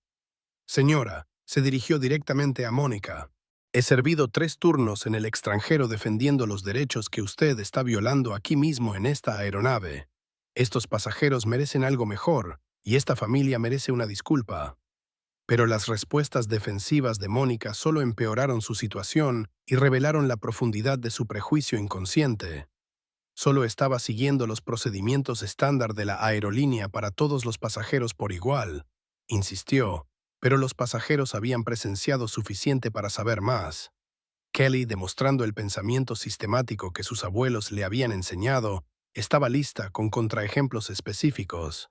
«Señora», se dirigió directamente a Mónica, «he servido 3 turnos en el extranjero defendiendo los derechos que usted está violando aquí mismo en esta aeronave. Estos pasajeros merecen algo mejor, y esta familia merece una disculpa». Pero las respuestas defensivas de Mónica solo empeoraron su situación y revelaron la profundidad de su prejuicio inconsciente. Solo estaba siguiendo los procedimientos estándar de la aerolínea para todos los pasajeros por igual, insistió, pero los pasajeros habían presenciado suficiente para saber más. Kelly, demostrando el pensamiento sistemático que sus abuelos le habían enseñado, estaba lista con contraejemplos específicos.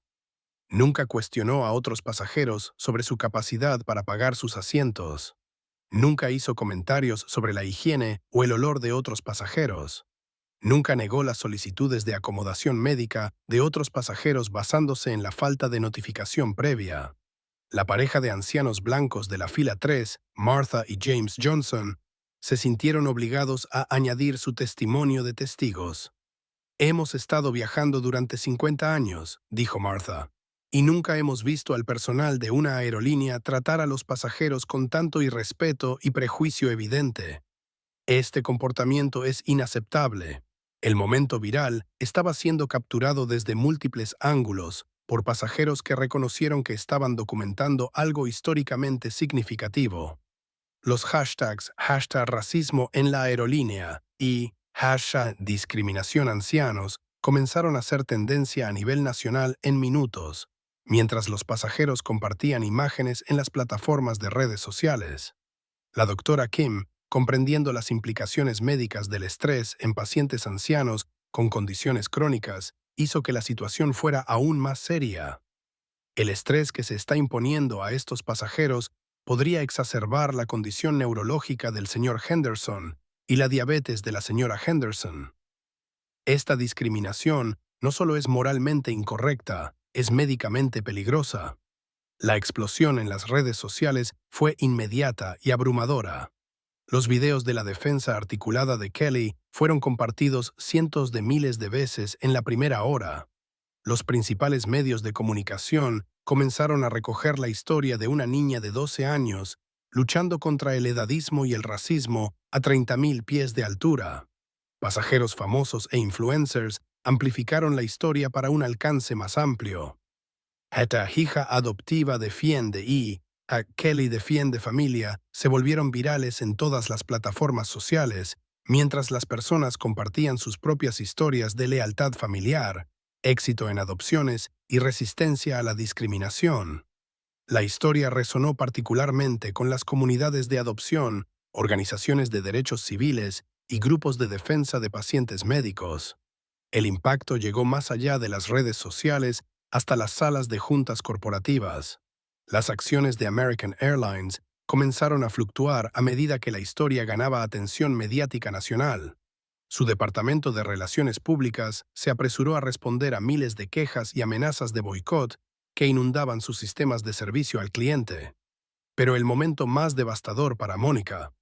Nunca cuestionó a otros pasajeros sobre su capacidad para pagar sus asientos. Nunca hizo comentarios sobre la higiene o el olor de otros pasajeros. Nunca negó las solicitudes de acomodación médica de otros pasajeros basándose en la falta de notificación previa. La pareja de ancianos blancos de la fila 3, Martha y James Johnson, se sintieron obligados a añadir su testimonio de testigos. «Hemos estado viajando durante 50 años», dijo Martha, «y nunca hemos visto al personal de una aerolínea tratar a los pasajeros con tanto irrespeto y prejuicio evidente. Este comportamiento es inaceptable». El momento viral estaba siendo capturado desde múltiples ángulos por pasajeros que reconocieron que estaban documentando algo históricamente significativo. Los hashtags #racismo en la aerolínea y #discriminación ancianos comenzaron a ser tendencia a nivel nacional en minutos, mientras los pasajeros compartían imágenes en las plataformas de redes sociales. La doctora Kim, comprendiendo las implicaciones médicas del estrés en pacientes ancianos con condiciones crónicas, hizo que la situación fuera aún más seria. El estrés que se está imponiendo a estos pasajeros podría exacerbar la condición neurológica del señor Henderson y la diabetes de la señora Henderson. Esta discriminación no solo es moralmente incorrecta, es médicamente peligrosa. La explosión en las redes sociales fue inmediata y abrumadora. Los videos de la defensa articulada de Kelly fueron compartidos cientos de miles de veces en la primera hora. Los principales medios de comunicación comenzaron a recoger la historia de una niña de 12 años luchando contra el edadismo y el racismo a 30.000 pies de altura. Pasajeros famosos e influencers amplificaron la historia para un alcance más amplio. Esta hija adoptiva defiende y a Kelly defiende familia se volvieron virales en todas las plataformas sociales, mientras las personas compartían sus propias historias de lealtad familiar, éxito en adopciones y resistencia a la discriminación. La historia resonó particularmente con las comunidades de adopción, organizaciones de derechos civiles y grupos de defensa de pacientes médicos. El impacto llegó más allá de las redes sociales hasta las salas de juntas corporativas. Las acciones de American Airlines comenzaron a fluctuar a medida que la historia ganaba atención mediática nacional. Su departamento de Relaciones Públicas se apresuró a responder a miles de quejas y amenazas de boicot que inundaban sus sistemas de servicio al cliente. Pero el momento más devastador para Mónica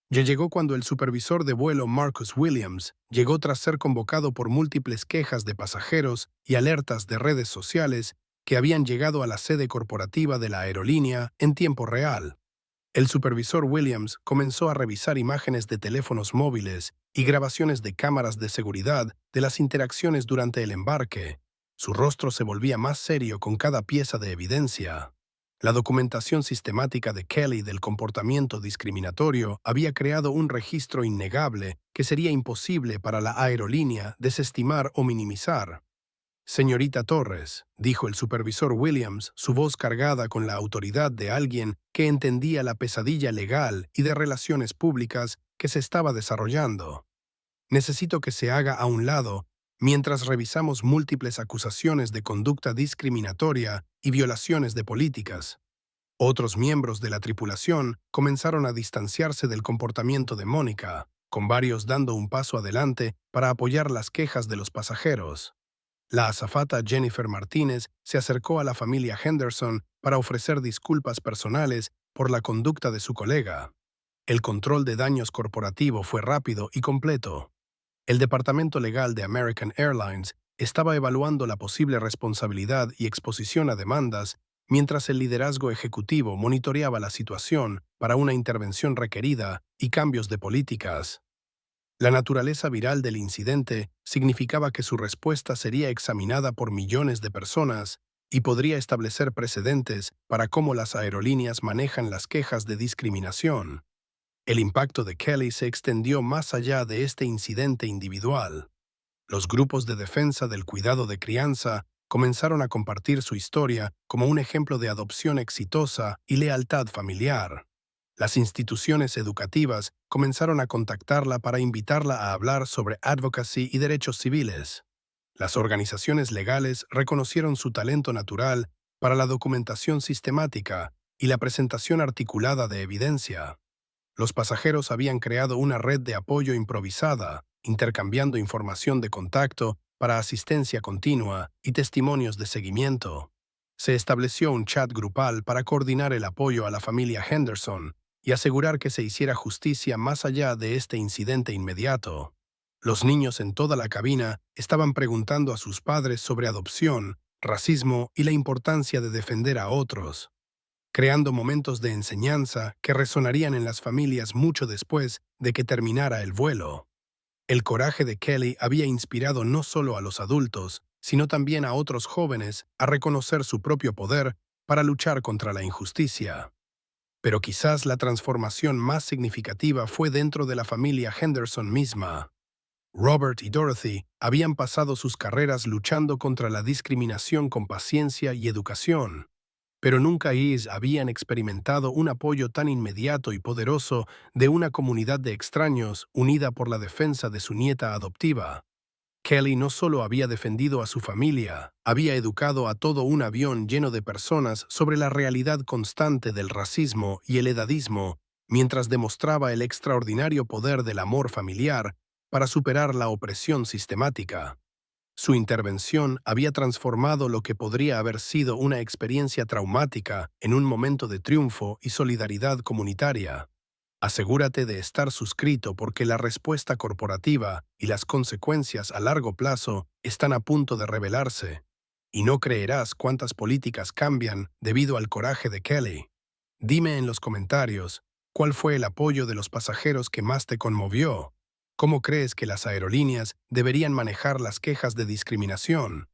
ya llegó cuando el supervisor de vuelo Marcus Williams llegó tras ser convocado por múltiples quejas de pasajeros y alertas de redes sociales que habían llegado a la sede corporativa de la aerolínea en tiempo real. El supervisor Williams comenzó a revisar imágenes de teléfonos móviles y grabaciones de cámaras de seguridad de las interacciones durante el embarque. Su rostro se volvía más serio con cada pieza de evidencia. La documentación sistemática de Kelly del comportamiento discriminatorio había creado un registro innegable que sería imposible para la aerolínea desestimar o minimizar. «Señorita Torres», dijo el supervisor Williams, su voz cargada con la autoridad de alguien que entendía la pesadilla legal y de relaciones públicas que se estaba desarrollando. «Necesito que se haga a un lado mientras revisamos múltiples acusaciones de conducta discriminatoria y violaciones de políticas». Otros miembros de la tripulación comenzaron a distanciarse del comportamiento de Mónica, con varios dando un paso adelante para apoyar las quejas de los pasajeros. La azafata Jennifer Martínez se acercó a la familia Henderson para ofrecer disculpas personales por la conducta de su colega. El control de daños corporativo fue rápido y completo. El departamento legal de American Airlines estaba evaluando la posible responsabilidad y exposición a demandas, mientras el liderazgo ejecutivo monitoreaba la situación para una intervención requerida y cambios de políticas. La naturaleza viral del incidente significaba que su respuesta sería examinada por millones de personas y podría establecer precedentes para cómo las aerolíneas manejan las quejas de discriminación. El impacto de Kelly se extendió más allá de este incidente individual. Los grupos de defensa del cuidado de crianza comenzaron a compartir su historia como un ejemplo de adopción exitosa y lealtad familiar. Las instituciones educativas comenzaron a contactarla para invitarla a hablar sobre advocacy y derechos civiles. Las organizaciones legales reconocieron su talento natural para la documentación sistemática y la presentación articulada de evidencia. Los pasajeros habían creado una red de apoyo improvisada, intercambiando información de contacto para asistencia continua y testimonios de seguimiento. Se estableció un chat grupal para coordinar el apoyo a la familia Henderson y asegurar que se hiciera justicia más allá de este incidente inmediato. Los niños en toda la cabina estaban preguntando a sus padres sobre adopción, racismo y la importancia de defender a otros, creando momentos de enseñanza que resonarían en las familias mucho después de que terminara el vuelo. El coraje de Kelly había inspirado no solo a los adultos, sino también a otros jóvenes a reconocer su propio poder para luchar contra la injusticia. Pero quizás la transformación más significativa fue dentro de la familia Henderson misma. Robert y Dorothy habían pasado sus carreras luchando contra la discriminación con paciencia y educación. pero nunca ellos habían experimentado un apoyo tan inmediato y poderoso de una comunidad de extraños unida por la defensa de su nieta adoptiva. Kelly no solo había defendido a su familia, había educado a todo un avión lleno de personas sobre la realidad constante del racismo y el edadismo, mientras demostraba el extraordinario poder del amor familiar para superar la opresión sistemática. Su intervención había transformado lo que podría haber sido una experiencia traumática en un momento de triunfo y solidaridad comunitaria. Asegúrate de estar suscrito porque la respuesta corporativa y las consecuencias a largo plazo están a punto de revelarse. Y no creerás cuántas políticas cambian debido al coraje de Kelly. Dime en los comentarios, ¿cuál fue el apoyo de los pasajeros que más te conmovió? ¿Cómo crees que las aerolíneas deberían manejar las quejas de discriminación?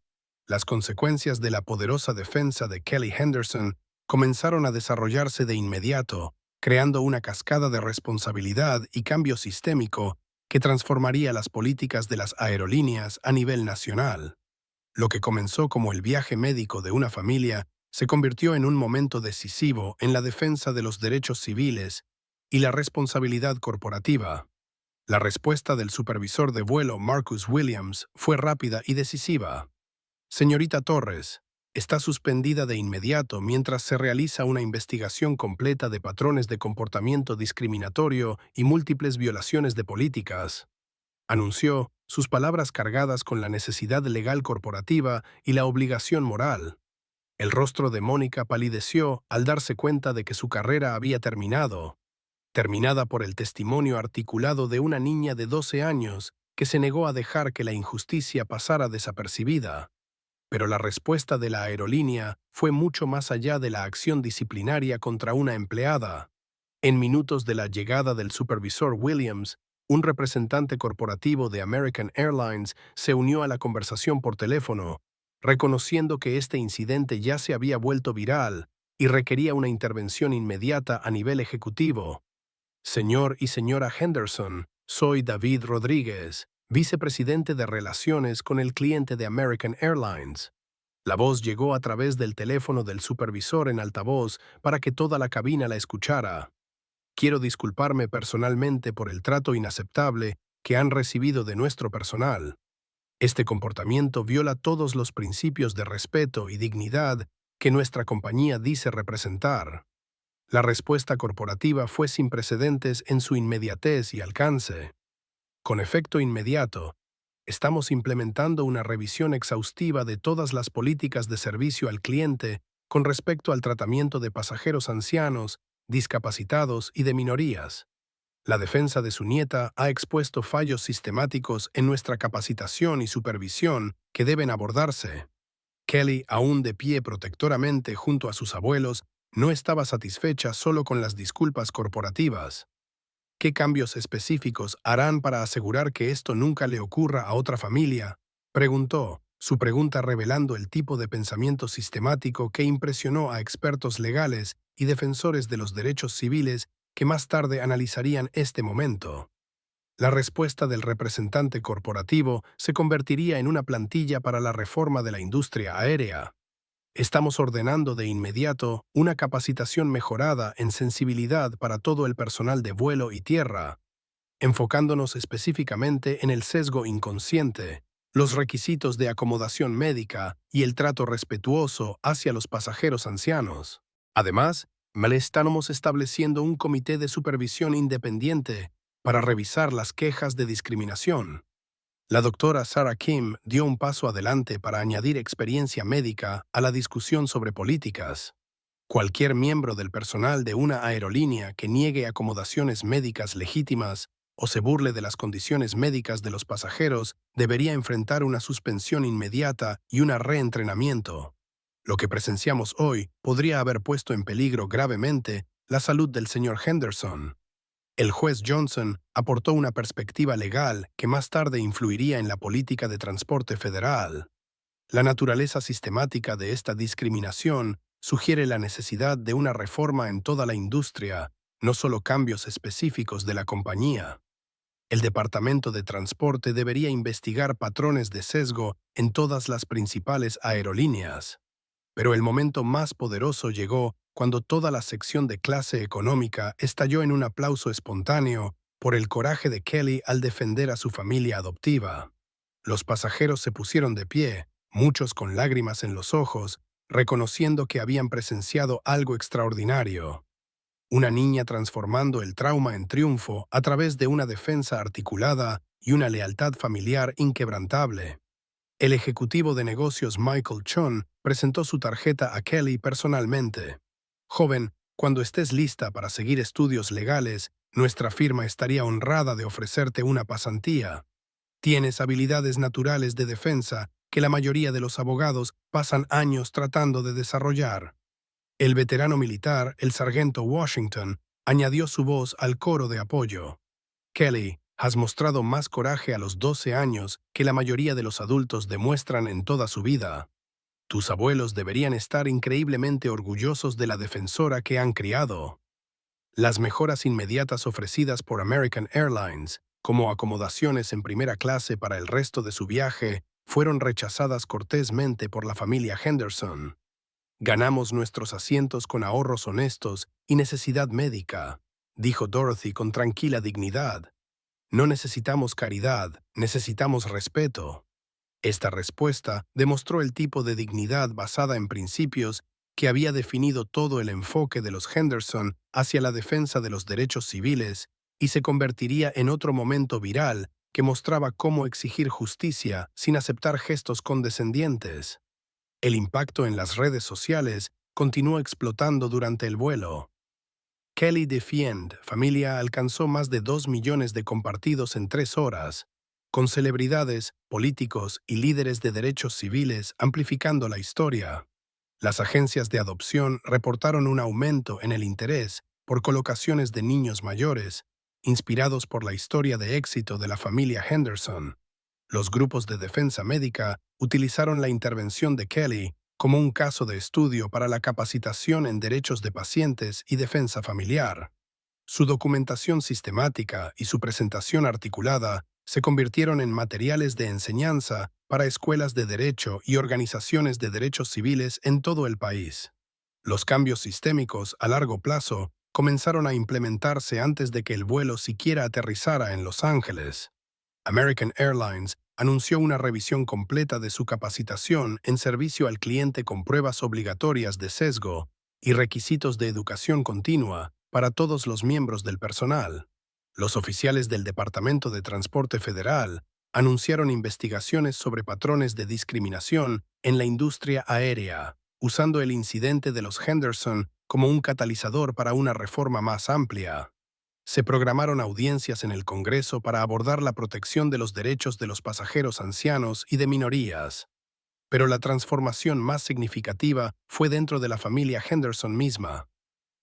Las consecuencias de la poderosa defensa de Kelly Henderson comenzaron a desarrollarse de inmediato, creando una cascada de responsabilidad y cambio sistémico que transformaría las políticas de las aerolíneas a nivel nacional. Lo que comenzó como el viaje médico de una familia se convirtió en un momento decisivo en la defensa de los derechos civiles y la responsabilidad corporativa. La respuesta del supervisor de vuelo Marcus Williams fue rápida y decisiva. Señorita Torres, está suspendida de inmediato mientras se realiza una investigación completa de patrones de comportamiento discriminatorio y múltiples violaciones de políticas, anunció, sus palabras cargadas con la necesidad legal corporativa y la obligación moral. El rostro de Mónica palideció al darse cuenta de que su carrera había terminada por el testimonio articulado de una niña de 12 años que se negó a dejar que la injusticia pasara desapercibida. Pero la respuesta de la aerolínea fue mucho más allá de la acción disciplinaria contra una empleada. En minutos de la llegada del supervisor Williams, un representante corporativo de American Airlines se unió a la conversación por teléfono, reconociendo que este incidente ya se había vuelto viral y requería una intervención inmediata a nivel ejecutivo. Señor y señora Henderson, soy David Rodríguez, vicepresidente de Relaciones con el cliente de American Airlines. La voz llegó a través del teléfono del supervisor en altavoz para que toda la cabina la escuchara. Quiero disculparme personalmente por el trato inaceptable que han recibido de nuestro personal. Este comportamiento viola todos los principios de respeto y dignidad que nuestra compañía dice representar. La respuesta corporativa fue sin precedentes en su inmediatez y alcance. Con efecto inmediato, estamos implementando una revisión exhaustiva de todas las políticas de servicio al cliente con respecto al tratamiento de pasajeros ancianos, discapacitados y de minorías. La defensa de su nieta ha expuesto fallos sistemáticos en nuestra capacitación y supervisión que deben abordarse. Kelly, aún de pie protectoramente junto a sus abuelos, no estaba satisfecha solo con las disculpas corporativas. ¿Qué cambios específicos harán para asegurar que esto nunca le ocurra a otra familia? Preguntó, su pregunta revelando el tipo de pensamiento sistemático que impresionó a expertos legales y defensores de los derechos civiles que más tarde analizarían este momento. La respuesta del representante corporativo se convertiría en una plantilla para la reforma de la industria aérea. Estamos ordenando de inmediato una capacitación mejorada en sensibilidad para todo el personal de vuelo y tierra, enfocándonos específicamente en el sesgo inconsciente, los requisitos de acomodación médica y el trato respetuoso hacia los pasajeros ancianos. Además, estamos estableciendo un comité de supervisión independiente para revisar las quejas de discriminación. La doctora Sarah Kim dio un paso adelante para añadir experiencia médica a la discusión sobre políticas. Cualquier miembro del personal de una aerolínea que niegue acomodaciones médicas legítimas o se burle de las condiciones médicas de los pasajeros debería enfrentar una suspensión inmediata y un reentrenamiento. Lo que presenciamos hoy podría haber puesto en peligro gravemente la salud del señor Henderson. El juez Johnson aportó una perspectiva legal que más tarde influiría en la política de transporte federal. La naturaleza sistemática de esta discriminación sugiere la necesidad de una reforma en toda la industria, no solo cambios específicos de la compañía. El Departamento de Transporte debería investigar patrones de sesgo en todas las principales aerolíneas. Pero el momento más poderoso llegó cuando toda la sección de clase económica estalló en un aplauso espontáneo por el coraje de Kelly al defender a su familia adoptiva. Los pasajeros se pusieron de pie, muchos con lágrimas en los ojos, reconociendo que habían presenciado algo extraordinario. Una niña transformando el trauma en triunfo a través de una defensa articulada y una lealtad familiar inquebrantable. El ejecutivo de negocios Michael Chun presentó su tarjeta a Kelly personalmente. Joven, cuando estés lista para seguir estudios legales, nuestra firma estaría honrada de ofrecerte una pasantía. Tienes habilidades naturales de defensa que la mayoría de los abogados pasan años tratando de desarrollar. El veterano militar, el sargento Washington, añadió su voz al coro de apoyo. Kelly, has mostrado más coraje a los 12 años que la mayoría de los adultos demuestran en toda su vida. Tus abuelos deberían estar increíblemente orgullosos de la defensora que han criado. Las mejoras inmediatas ofrecidas por American Airlines, como acomodaciones en primera clase para el resto de su viaje, fueron rechazadas cortésmente por la familia Henderson. Ganamos nuestros asientos con ahorros honestos y necesidad médica, dijo Dorothy con tranquila dignidad. No necesitamos caridad, necesitamos respeto. Esta respuesta demostró el tipo de dignidad basada en principios que había definido todo el enfoque de los Henderson hacia la defensa de los derechos civiles y se convertiría en otro momento viral que mostraba cómo exigir justicia sin aceptar gestos condescendientes. El impacto en las redes sociales continuó explotando durante el vuelo. Kelly Defiend, familia, alcanzó más de 2 millones de compartidos en 3 horas, con celebridades, políticos y líderes de derechos civiles amplificando la historia. Las agencias de adopción reportaron un aumento en el interés por colocaciones de niños mayores, inspirados por la historia de éxito de la familia Henderson. Los grupos de defensa médica utilizaron la intervención de Kelly como un caso de estudio para la capacitación en derechos de pacientes y defensa familiar. Su documentación sistemática y su presentación articulada se convirtieron en materiales de enseñanza para escuelas de derecho y organizaciones de derechos civiles en todo el país. Los cambios sistémicos a largo plazo comenzaron a implementarse antes de que el vuelo siquiera aterrizara en Los Ángeles. American Airlines anunció una revisión completa de su capacitación en servicio al cliente con pruebas obligatorias de sesgo y requisitos de educación continua para todos los miembros del personal. Los oficiales del Departamento de Transporte Federal anunciaron investigaciones sobre patrones de discriminación en la industria aérea, usando el incidente de los Henderson como un catalizador para una reforma más amplia. Se programaron audiencias en el Congreso para abordar la protección de los derechos de los pasajeros ancianos y de minorías. Pero la transformación más significativa fue dentro de la familia Henderson misma.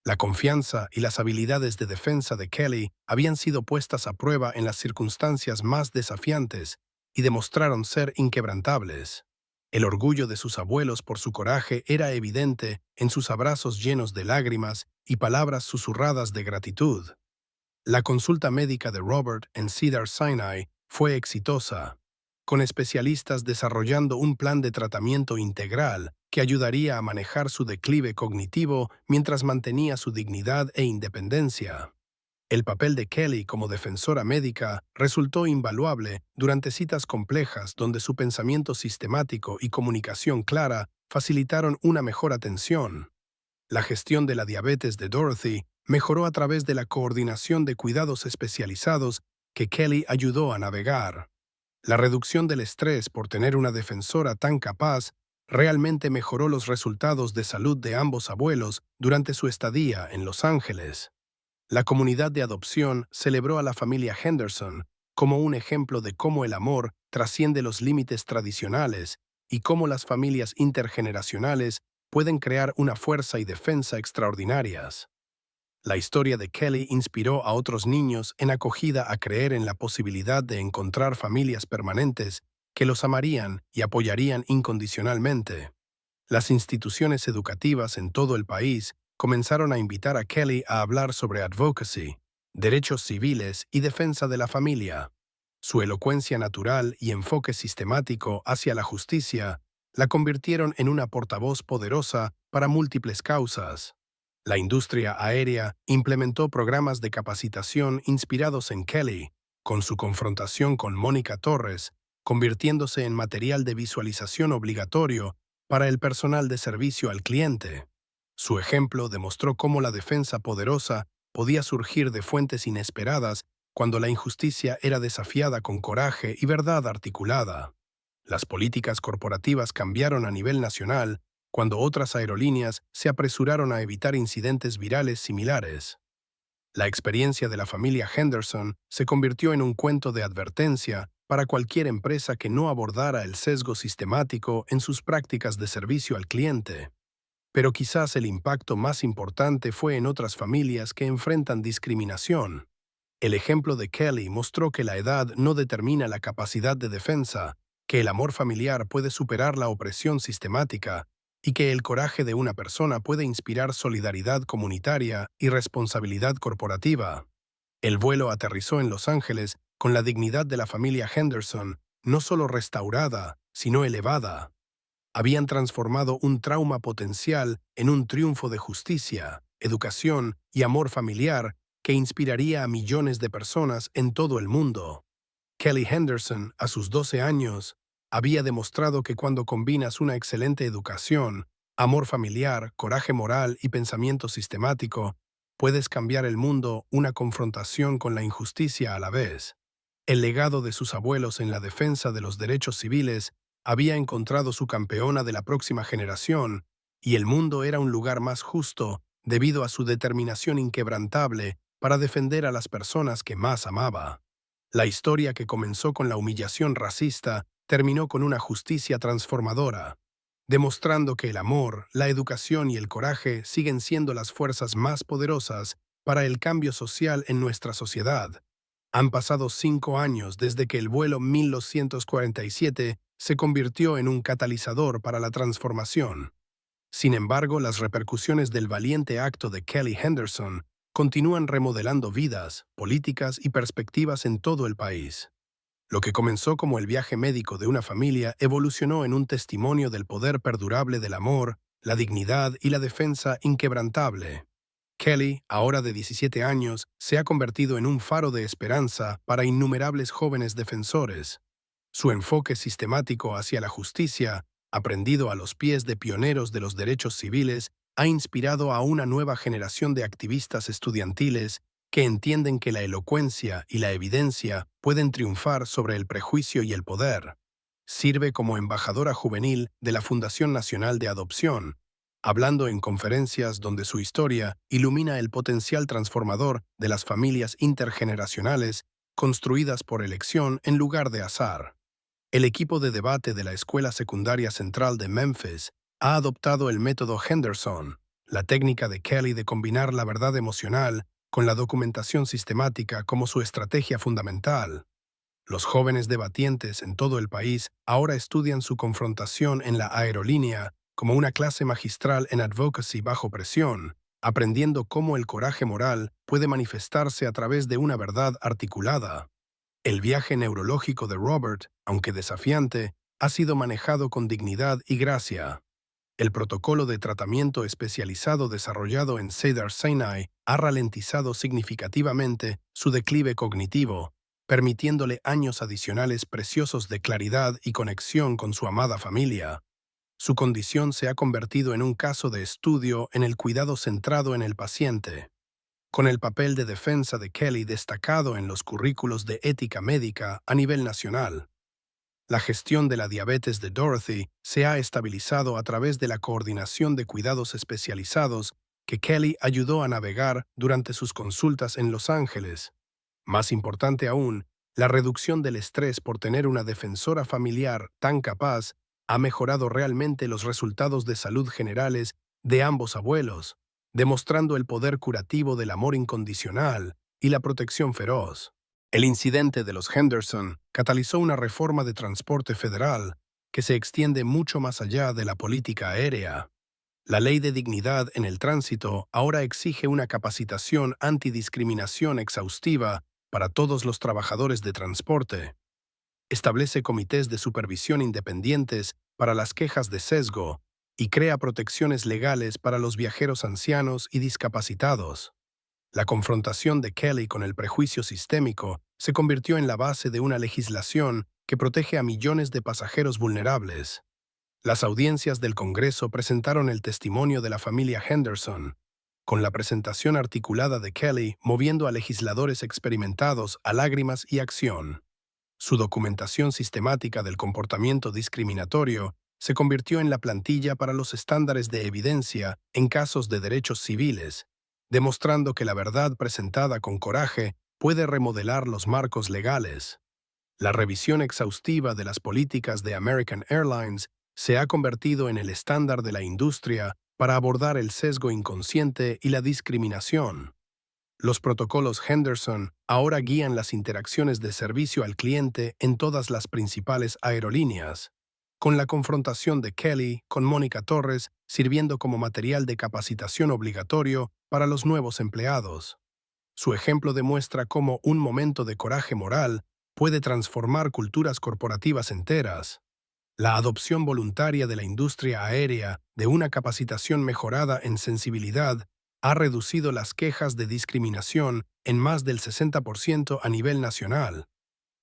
La confianza y las habilidades de defensa de Kelly habían sido puestas a prueba en las circunstancias más desafiantes y demostraron ser inquebrantables. El orgullo de sus abuelos por su coraje era evidente en sus abrazos llenos de lágrimas y palabras susurradas de gratitud. La consulta médica de Robert en Cedars-Sinai fue exitosa, con especialistas desarrollando un plan de tratamiento integral que ayudaría a manejar su declive cognitivo mientras mantenía su dignidad e independencia. El papel de Kelly como defensora médica resultó invaluable durante citas complejas donde su pensamiento sistemático y comunicación clara facilitaron una mejor atención. La gestión de la diabetes de Dorothy mejoró a través de la coordinación de cuidados especializados que Kelly ayudó a navegar. La reducción del estrés por tener una defensora tan capaz realmente mejoró los resultados de salud de ambos abuelos durante su estadía en Los Ángeles. La comunidad de adopción celebró a la familia Henderson como un ejemplo de cómo el amor trasciende los límites tradicionales y cómo las familias intergeneracionales pueden crear una fuerza y defensa extraordinarias. La historia de Kelly inspiró a otros niños en acogida a creer en la posibilidad de encontrar familias permanentes que los amarían y apoyarían incondicionalmente. Las instituciones educativas en todo el país comenzaron a invitar a Kelly a hablar sobre advocacy, derechos civiles y defensa de la familia. Su elocuencia natural y enfoque sistemático hacia la justicia la convirtieron en una portavoz poderosa para múltiples causas. La industria aérea implementó programas de capacitación inspirados en Kelly, con su confrontación con Mónica Torres, convirtiéndose en material de visualización obligatorio para el personal de servicio al cliente. Su ejemplo demostró cómo la defensa poderosa podía surgir de fuentes inesperadas cuando la injusticia era desafiada con coraje y verdad articulada. Las políticas corporativas cambiaron a nivel nacional cuando otras aerolíneas se apresuraron a evitar incidentes virales similares. La experiencia de la familia Henderson se convirtió en un cuento de advertencia para cualquier empresa que no abordara el sesgo sistemático en sus prácticas de servicio al cliente. Pero quizás el impacto más importante fue en otras familias que enfrentan discriminación. El ejemplo de Kelly mostró que la edad no determina la capacidad de defensa, que el amor familiar puede superar la opresión sistemática y que el coraje de una persona puede inspirar solidaridad comunitaria y responsabilidad corporativa. El vuelo aterrizó en Los Ángeles con la dignidad de la familia Henderson, no solo restaurada, sino elevada. Habían transformado un trauma potencial en un triunfo de justicia, educación y amor familiar que inspiraría a millones de personas en todo el mundo. Kelly Henderson, a sus 12 años, había demostrado que cuando combinas una excelente educación, amor familiar, coraje moral y pensamiento sistemático, puedes cambiar el mundo, una confrontación con la injusticia a la vez. El legado de sus abuelos en la defensa de los derechos civiles había encontrado su campeona de la próxima generación, y el mundo era un lugar más justo debido a su determinación inquebrantable para defender a las personas que más amaba. La historia que comenzó con la humillación racista terminó con una justicia transformadora, demostrando que el amor, la educación y el coraje siguen siendo las fuerzas más poderosas para el cambio social en nuestra sociedad. Han pasado 5 años desde que el vuelo 1247 se convirtió en un catalizador para la transformación. Sin embargo, las repercusiones del valiente acto de Kelly Henderson continúan remodelando vidas, políticas y perspectivas en todo el país. Lo que comenzó como el viaje médico de una familia evolucionó en un testimonio del poder perdurable del amor, la dignidad y la defensa inquebrantable. Kelly, ahora de 17 años, se ha convertido en un faro de esperanza para innumerables jóvenes defensores. Su enfoque sistemático hacia la justicia, aprendido a los pies de pioneros de los derechos civiles, ha inspirado a una nueva generación de activistas estudiantiles que entienden que la elocuencia y la evidencia pueden triunfar sobre el prejuicio y el poder. Sirve como embajadora juvenil de la Fundación Nacional de Adopción, hablando en conferencias donde su historia ilumina el potencial transformador de las familias intergeneracionales construidas por elección en lugar de azar. El equipo de debate de la Escuela Secundaria Central de Memphis ha adoptado el método Henderson, la técnica de Kelly de combinar la verdad emocional con la documentación sistemática como su estrategia fundamental. Los jóvenes debatientes en todo el país ahora estudian su confrontación en la aerolínea como una clase magistral en advocacy bajo presión, aprendiendo cómo el coraje moral puede manifestarse a través de una verdad articulada. El viaje neurológico de Robert, aunque desafiante, ha sido manejado con dignidad y gracia. El protocolo de tratamiento especializado desarrollado en Cedars-Sinai ha ralentizado significativamente su declive cognitivo, permitiéndole años adicionales preciosos de claridad y conexión con su amada familia. Su condición se ha convertido en un caso de estudio en el cuidado centrado en el paciente. Con el papel de defensa de Kelly destacado en los currículos de ética médica a nivel nacional. La gestión de la diabetes de Dorothy se ha estabilizado a través de la coordinación de cuidados especializados que Kelly ayudó a navegar durante sus consultas en Los Ángeles. Más importante aún, la reducción del estrés por tener una defensora familiar tan capaz ha mejorado realmente los resultados de salud generales de ambos abuelos, demostrando el poder curativo del amor incondicional y la protección feroz. El incidente de los Henderson catalizó una reforma de transporte federal que se extiende mucho más allá de la política aérea. La Ley de Dignidad en el Tránsito ahora exige una capacitación antidiscriminación exhaustiva para todos los trabajadores de transporte. Establece comités de supervisión independientes para las quejas de sesgo y crea protecciones legales para los viajeros ancianos y discapacitados. La confrontación de Kelly con el prejuicio sistémico se convirtió en la base de una legislación que protege a millones de pasajeros vulnerables. Las audiencias del Congreso presentaron el testimonio de la familia Henderson, con la presentación articulada de Kelly moviendo a legisladores experimentados a lágrimas y acción. Su documentación sistemática del comportamiento discriminatorio se convirtió en la plantilla para los estándares de evidencia en casos de derechos civiles, demostrando que la verdad presentada con coraje puede remodelar los marcos legales. La revisión exhaustiva de las políticas de American Airlines se ha convertido en el estándar de la industria para abordar el sesgo inconsciente y la discriminación. Los protocolos Henderson ahora guían las interacciones de servicio al cliente en todas las principales aerolíneas, con la confrontación de Kelly con Mónica Torres sirviendo como material de capacitación obligatorio para los nuevos empleados. Su ejemplo demuestra cómo un momento de coraje moral puede transformar culturas corporativas enteras. La adopción voluntaria de la industria aérea de una capacitación mejorada en sensibilidad ha reducido las quejas de discriminación en más del 60% a nivel nacional.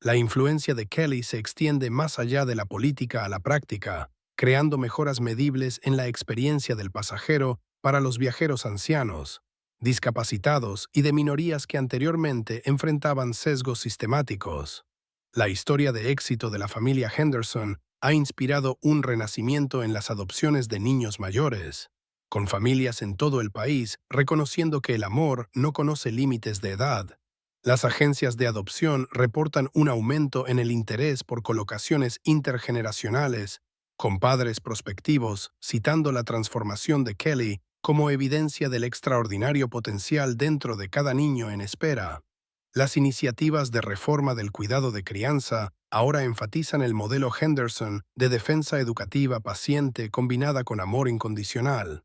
La influencia de Kelly se extiende más allá de la política a la práctica, creando mejoras medibles en la experiencia del pasajero para los viajeros ancianos, discapacitados y de minorías que anteriormente enfrentaban sesgos sistemáticos. La historia de éxito de la familia Henderson ha inspirado un renacimiento en las adopciones de niños mayores, con familias en todo el país reconociendo que el amor no conoce límites de edad. Las agencias de adopción reportan un aumento en el interés por colocaciones intergeneracionales, con padres prospectivos citando la transformación de Kelly como evidencia del extraordinario potencial dentro de cada niño en espera. Las iniciativas de reforma del cuidado de crianza ahora enfatizan el modelo Henderson de defensa educativa paciente combinada con amor incondicional.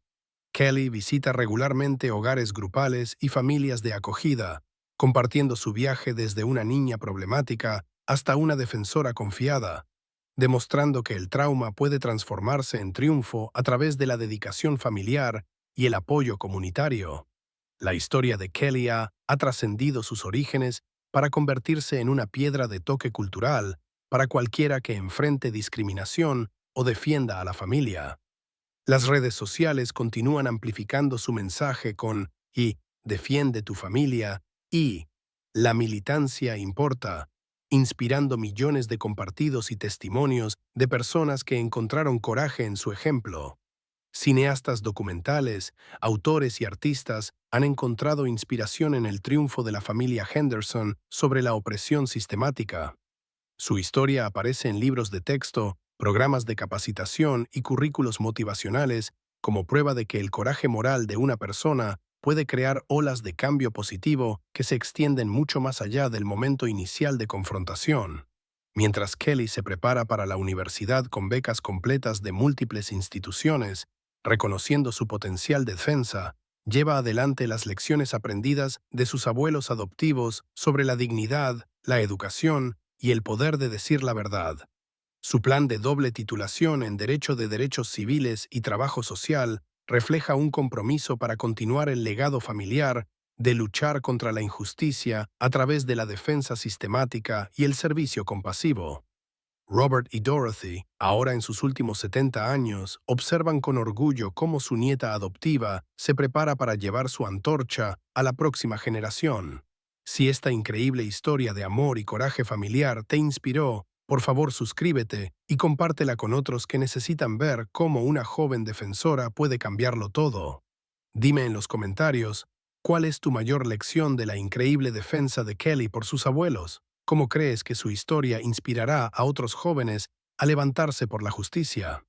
Kelly visita regularmente hogares grupales y familias de acogida, compartiendo su viaje desde una niña problemática hasta una defensora confiada, demostrando que el trauma puede transformarse en triunfo a través de la dedicación familiar y el apoyo comunitario. La historia de Kelly ha trascendido sus orígenes para convertirse en una piedra de toque cultural para cualquiera que enfrente discriminación o defienda a la familia. Las redes sociales continúan amplificando su mensaje con defiende tu familia y la militancia importa, inspirando millones de compartidos y testimonios de personas que encontraron coraje en su ejemplo. Cineastas documentales, autores y artistas han encontrado inspiración en el triunfo de la familia Henderson sobre la opresión sistemática. Su historia aparece en libros de texto, programas de capacitación y currículos motivacionales como prueba de que el coraje moral de una persona puede crear olas de cambio positivo que se extienden mucho más allá del momento inicial de confrontación. Mientras Kelly se prepara para la universidad con becas completas de múltiples instituciones, reconociendo su potencial de defensa, lleva adelante las lecciones aprendidas de sus abuelos adoptivos sobre la dignidad, la educación y el poder de decir la verdad. Su plan de doble titulación en Derecho de Derechos Civiles y Trabajo Social refleja un compromiso para continuar el legado familiar de luchar contra la injusticia a través de la defensa sistemática y el servicio compasivo. Robert y Dorothy, ahora en sus últimos 70 años, observan con orgullo cómo su nieta adoptiva se prepara para llevar su antorcha a la próxima generación. Si esta increíble historia de amor y coraje familiar te inspiró, por favor suscríbete y compártela con otros que necesitan ver cómo una joven defensora puede cambiarlo todo. Dime en los comentarios, ¿cuál es tu mayor lección de la increíble defensa de Kelly por sus abuelos? ¿Cómo crees que su historia inspirará a otros jóvenes a levantarse por la justicia?